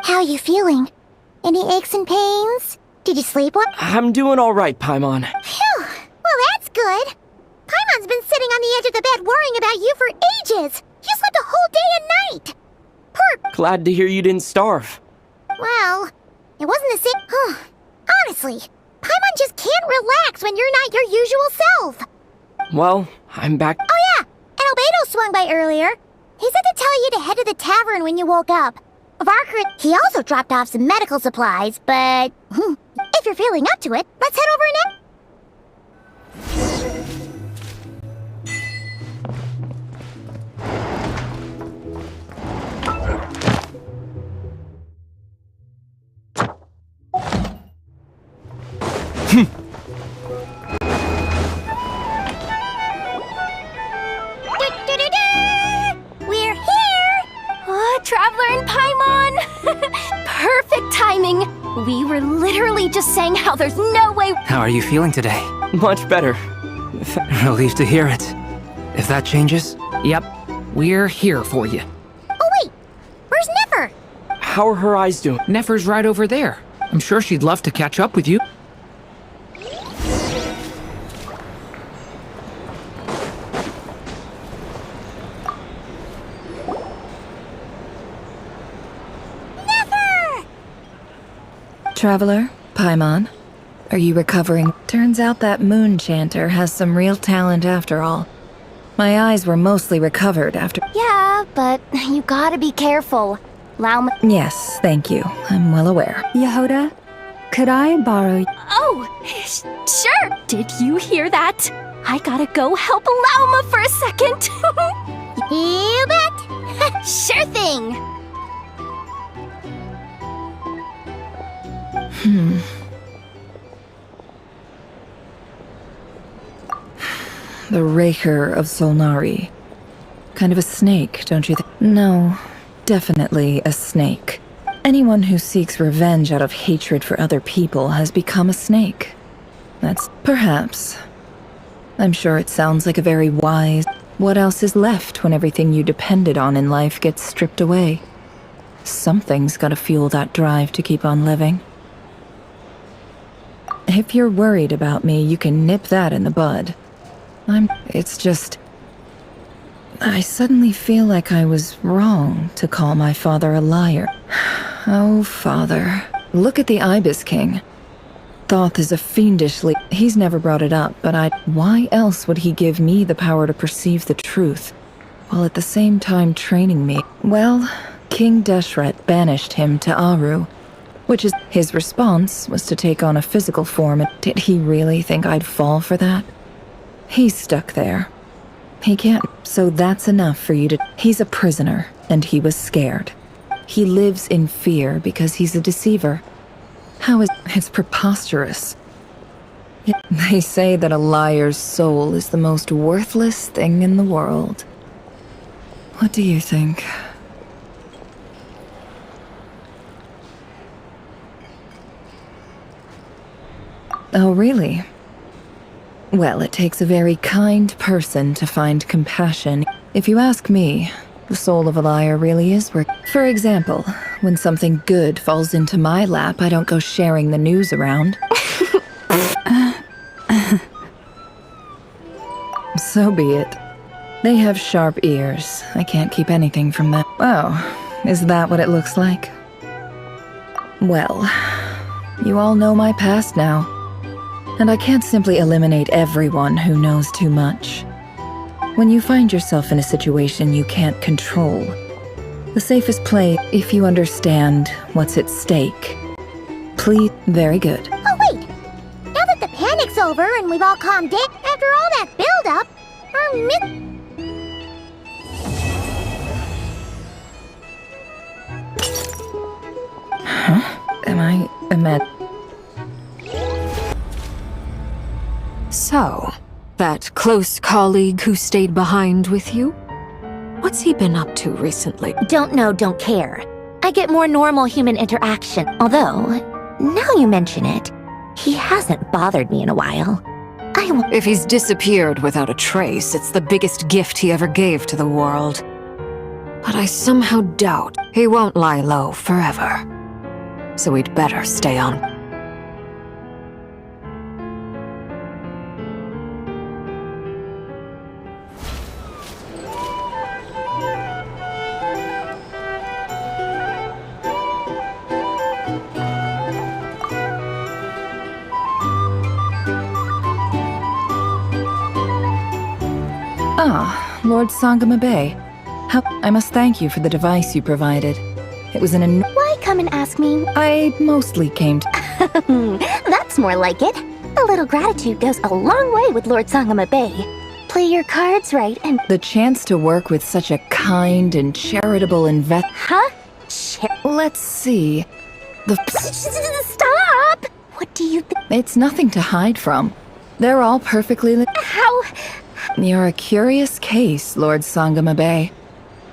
How are you feeling? Any aches and pains? Did you sleep well?
I'm doing all right, Paimon.
Phew! Well, that's good. Paimon's been sitting on the edge of the bed worrying about you for ages. You slept a whole day and night.
Glad to hear you didn't starve.
Well, it wasn't the same... Honestly, Paimon just can't relax when you're not your usual self.
Well, I'm back.
Oh yeah, and Albedo swung by earlier. He said to tell you to head to the tavern when you woke up. Varkrit, he also dropped off some medical supplies, but... if you're feeling up to it, let's head over now. We're here!
Oh, Traveler and Paimon! Perfect timing! We were literally just saying how there's no way...
How are you feeling today?
Much better.
Relieved to hear it. If that changes...
Yep, we're here for you.
Oh wait, where's Nefer?
How are her eyes doing?
Nefer's right over there. I'm sure she'd love to catch up with you.
Traveler, Paimon, are you recovering? Turns out that moon chanter has some real talent after all. My eyes were mostly recovered after...
Yeah, but you gotta be careful.
Yes, thank you. I'm well aware.
Yehoda, could I borrow...
Oh, sure! Did you hear that? I gotta go help Lauma for a second.
You bet!
Sure thing!
The Raker of Solnari. Kind of a snake, don't you think? No, definitely a snake. Anyone who seeks revenge out of hatred for other people has become a snake. That's perhaps. I'm sure it sounds like a very wise... What else is left when everything you depended on in life gets stripped away? Something's gotta fuel that drive to keep on living. If you're worried about me, you can nip that in the bud. It's just... I suddenly feel like I was wrong to call my father a liar. Oh, father. Look at the Ibis King. Thoth is a fiendishly... He's never brought it up, but why else would he give me the power to perceive the truth, while at the same time training me? Well, King Deshret banished him to Aru, which is... His response was to take on a physical form. Did he really think I'd fall for that? He's stuck there. He can't... So that's enough for you to... He's a prisoner, and he was scared. He lives in fear because he's a deceiver. How is... It's preposterous. Yet they say that a liar's soul is the most worthless thing in the world. What do you think? Oh, really? Well, it takes a very kind person to find compassion. If you ask me, the soul of a liar really is work. For example, when something good falls into my lap, I don't go sharing the news around. So be it. They have sharp ears. I can't keep anything from them. Oh, is that what it looks like? Well, you all know my past now. And I can't simply eliminate everyone who knows too much. When you find yourself in a situation you can't control, the safest play, if you understand what's at stake. Please, very good.
Oh, wait! Now that the panic's over and we've all calmed down, after all that build-up, our
Huh? Am I...
So, that close colleague who stayed behind with you? What's he been up to recently?
Don't know, don't care. I get more normal human interaction. Although, now you mention it, he hasn't bothered me in a while.
If he's disappeared without a trace, it's the biggest gift he ever gave to the world. But I somehow doubt he won't lie low forever. So we'd better stay on.
Ah, Lord Sangama Bay. I must thank you for the device you provided. It was an
Why come and ask me?
I mostly came to...
That's more like it. A little gratitude goes a long way with Lord Sangama Bay. Play your cards right and...
The chance to work with such a kind and charitable
Huh?
Let's see.
Stop! What do you think?
It's nothing to hide from. They're all perfectly...
How...
You're a curious case, Lord Sangama Bay.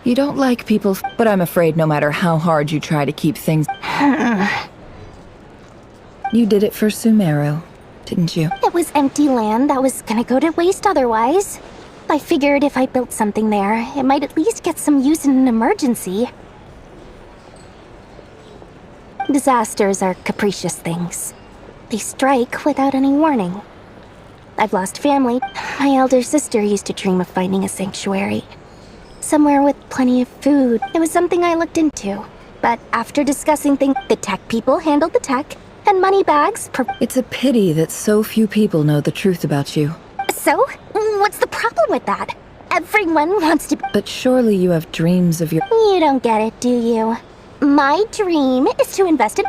You don't like people, but I'm afraid no matter how hard you try to keep things... You did it for Sumeru, didn't you?
It was empty land that was gonna go to waste otherwise. I figured if I built something there, it might at least get some use in an emergency. Disasters are capricious things. They strike without any warning. I've lost family. My elder sister used to dream of finding a sanctuary. Somewhere with plenty of food. It was something I looked into. But after discussing things, the tech people handled the tech, and money bags...
It's a pity that so few people know the truth about you.
So? What's the problem with that? Everyone wants to...
But surely you have dreams of your...
You don't get it, do you? My dream is to invest in...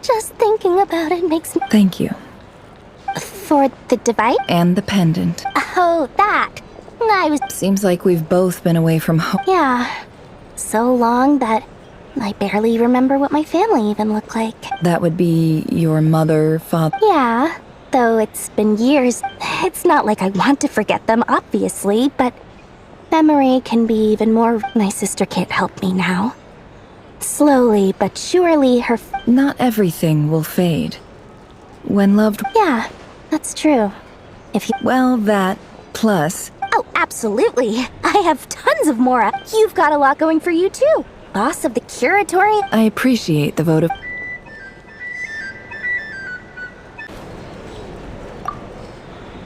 Just thinking about it makes me...
Thank you.
For the device?
And the pendant.
Oh, that. I was...
Seems like we've both been away from home.
Yeah. So long that I barely remember what my family even looked like.
That would be your mother, father...
Yeah.
Though it's been years, it's not like I want to forget them, obviously, but memory can be even more. My sister can't help me now. Slowly but surely, her.
Not everything will fade. When loved.
Yeah, that's true. If you.
Well, that, plus.
Oh, absolutely. I have tons of more. You've got a lot going for you, too. Boss of the Curatory.
I appreciate the vote of.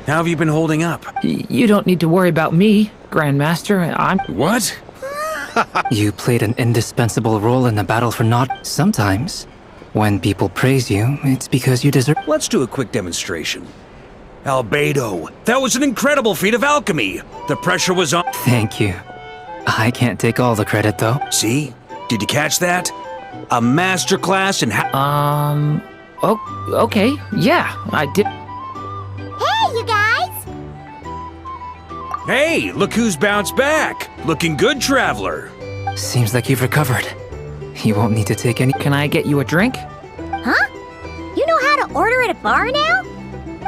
How have you been holding up?
You don't need to worry about me, Grandmaster. I'm.
What?
You played an indispensable role in the battle for not. Sometimes, when people praise you, it's because you deserve.
Let's do a quick demonstration. Albedo, that was an incredible feat of alchemy. The pressure was on.
Thank you. I can't take all the credit, though.
See? Did you catch that? A masterclass in how.
Oh, okay. Yeah, I did.
Hey, you guys!
Hey, look who's bounced back. Looking good, traveler.
Seems like you've recovered. You won't need to take any.
Can I get you a drink?
Huh? You know how to order at a bar now?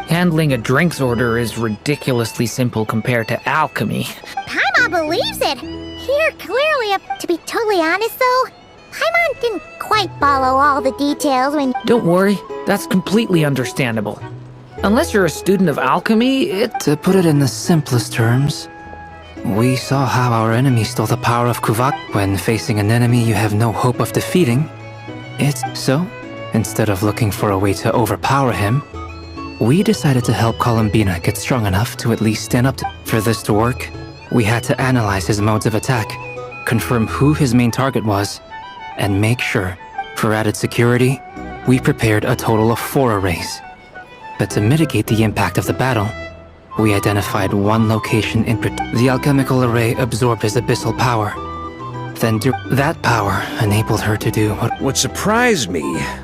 Handling a drinks order is ridiculously simple compared to alchemy.
Paimon believes it. You're clearly a... To be totally honest, though, Paimon didn't quite follow all the details when...
Don't worry, that's completely understandable. Unless you're a student of alchemy,
To put it in the simplest terms, we saw how our enemy stole the power of Kuvak. When facing an enemy you have no hope of defeating, it's so, instead of looking for a way to overpower him, we decided to help Columbina get strong enough to at least stand up to. For this to work, we had to analyze his modes of attack, confirm who his main target was, and make sure, for added security, we prepared a total of 4 arrays. But to mitigate the impact of the battle, we identified one location in particular. The alchemical array absorbed his abyssal power. Then that power enabled her to do
What surprised me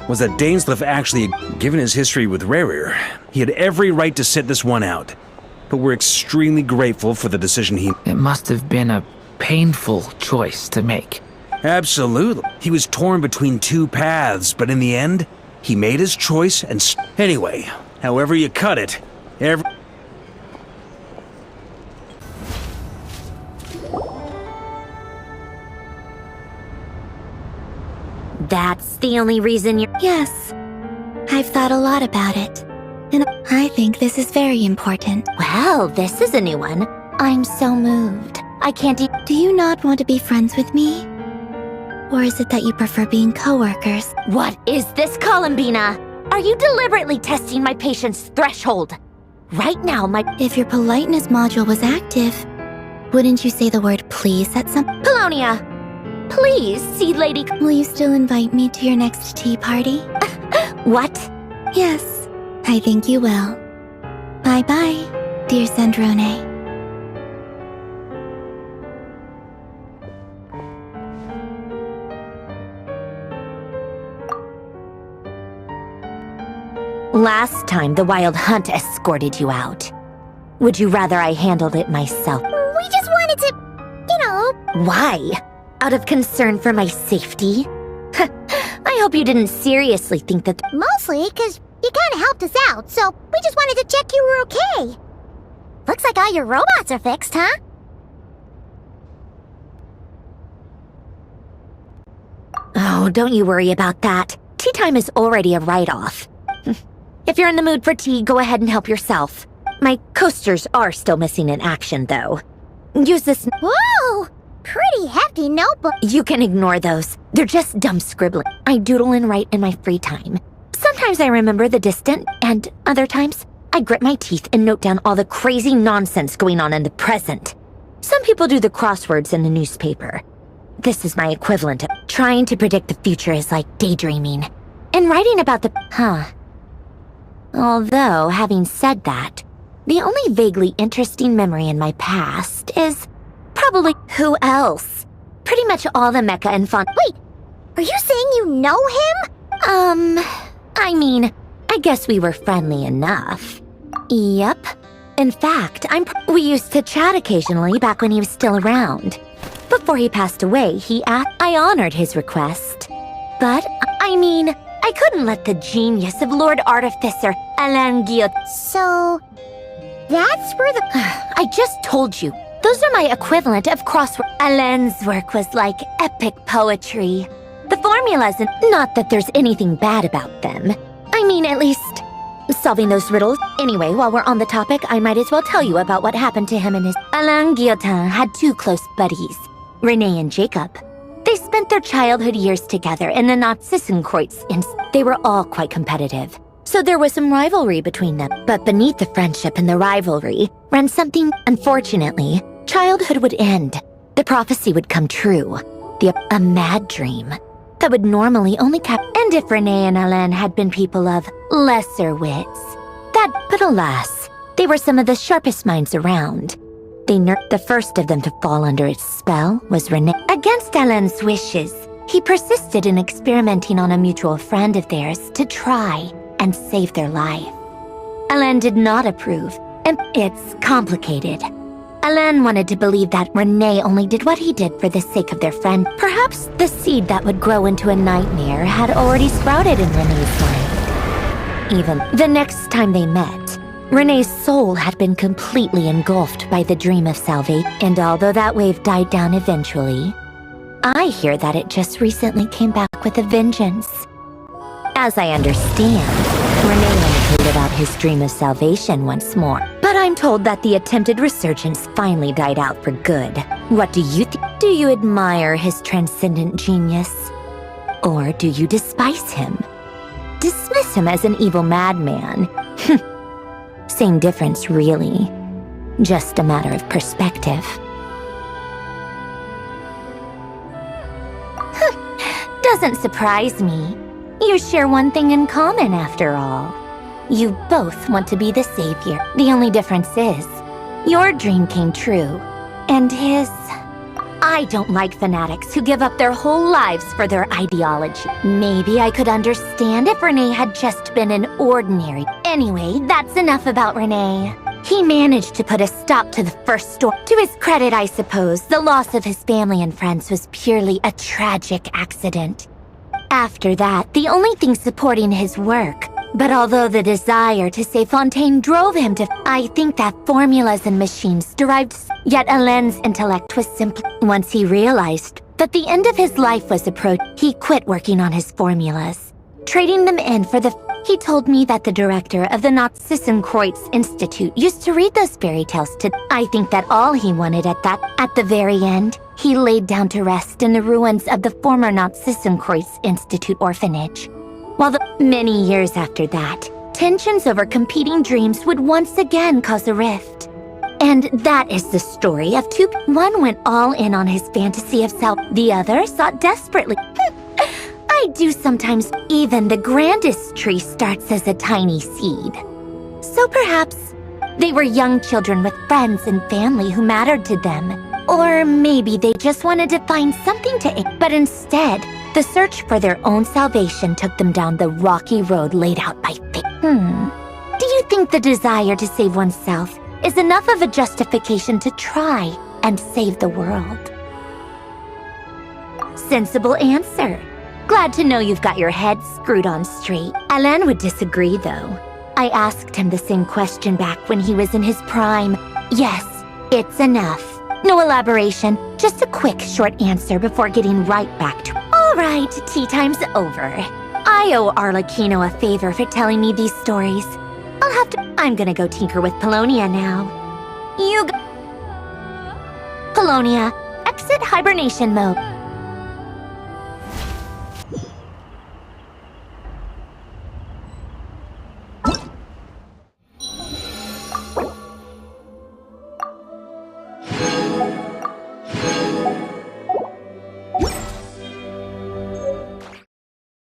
was that Dainsleif actually, given his history with Rerir, he had every right to sit this one out. But we're extremely grateful for the decision he...
It must have been a painful choice to make.
Absolutely. He was torn between 2 paths, but in the end, he made his choice and... Anyway, however you cut it,
That's the only reason you're...
Yes. I've thought a lot about it. And I think this is very important.
Well, this is a new one. I'm so moved. I can't
Do you not want to be friends with me? Or is it that you prefer being co-workers?
What is this, Columbina? Are you deliberately testing my patience threshold? Right now,
If your politeness module was active, wouldn't you say the word please at some...
Polonia! Please, see Lady...
Will you still invite me to your next tea party?
What?
Yes, I think you will. Bye-bye, dear Sandrone.
Last time, the Wild Hunt escorted you out. Would you rather I handled it myself?
We just wanted to,
Why? Out of concern for my safety? I hope you didn't seriously think that...
Mostly because you kind of helped us out, so we just wanted to check you were okay. Looks like all your robots are fixed, huh?
Oh, don't you worry about that. Tea time is already a write-off. If you're in the mood for tea, go ahead and help yourself. My coasters are still missing in action, though. Use this...
Whoa! Pretty hefty notebook.
You can ignore those. They're just dumb scribbling. I doodle and write in my free time. Sometimes I remember the distant, and other times, I grit my teeth and note down all the crazy nonsense going on in the present. Some people do the crosswords in the newspaper. This is my equivalent of trying to predict the future is like daydreaming. And writing about the... Although, having said that, the only vaguely interesting memory in my past is... probably who else? Pretty much all the mecha and font...
Wait, are you saying you know him?
I mean, I guess we were friendly enough. Yep. In fact, we used to chat occasionally back when he was still around. Before he passed away, he asked... I honored his request. But, I mean, I I couldn't let the genius of Lord Artificer Alain Guillot.
So, that's where the...
I just told you. Those are my equivalent of crossword. Alain's work was like epic poetry. The formulas, and not that there's anything bad about them. I mean, at least solving those riddles. Anyway, while we're on the topic, I might as well tell you about what happened to him and his... Alain Guillotin had two close buddies, Renee and Jacob. They spent their childhood years together in the Nazissenkreuz, and they were all quite competitive. So there was some rivalry between them. But beneath the friendship and the rivalry ran something. Unfortunately, childhood would end. The prophecy would come true. A mad dream that would normally only And if Renee and Alain had been people of lesser wits, but alas, they were some of the sharpest minds around. The first of them to fall under its spell was Renee. Against Alain's wishes, he persisted in experimenting on a mutual friend of theirs to try and save their life. Alain did not approve, and it's complicated. Alain wanted to believe that Renee only did what he did for the sake of their friend. Perhaps the seed that would grow into a nightmare had already sprouted in Renee's mind. Even the next time they met, Renee's soul had been completely engulfed by the dream of salvation, and although that wave died down eventually, I hear that it just recently came back with a vengeance. As I understand, Renee wanted to live out his dream of salvation once more, but I'm told that the attempted resurgence finally died out for good. What do you think? Do you admire his transcendent genius? Or do you despise him? Dismiss him as an evil madman? Same difference, really. Just a matter of perspective. Doesn't surprise me. You share one thing in common, after all. You both want to be the savior. The only difference is, your dream came true, and his... I don't like fanatics who give up their whole lives for their ideology. Maybe I could understand if Renee had just been an ordinary... Anyway, that's enough about Renee. He managed to put a stop to the first storm. To his credit, I suppose, the loss of his family and friends was purely a tragic accident. After that, the only thing supporting his work... But although the desire to save Fontaine drove him to... I think that formulas and machines derived... Yet Alain's intellect was simple. Once he realized that the end of his life was approaching, he quit working on his formulas, trading them in for the... He told me that the director of the Nazissenkreuz Institute used to read those fairy tales to... I think that all he wanted at the very end, he laid down to rest in the ruins of the former Nazissenkreuz Institute orphanage. Many years after that, tensions over competing dreams would once again cause a rift. And that is the story of two. One went all in on his fantasy of self. The other sought desperately. I do sometimes. Even the grandest tree starts as a tiny seed. So perhaps they were young children with friends and family who mattered to them. Or maybe they just wanted to find something to eat. But instead, the search for their own salvation took them down the rocky road laid out by fate. Do you think the desire to save oneself is enough of a justification to try and save the world? Sensible answer. Glad to know you've got your head screwed on straight. Alain would disagree, though. I asked him the same question back when he was in his prime. Yes, it's enough. No elaboration, just a quick, short answer before getting right back to... All right, tea time's over. I owe Arlecchino a favor for telling me these stories. I'm gonna go tinker with Polonia now. Polonia, exit hibernation mode.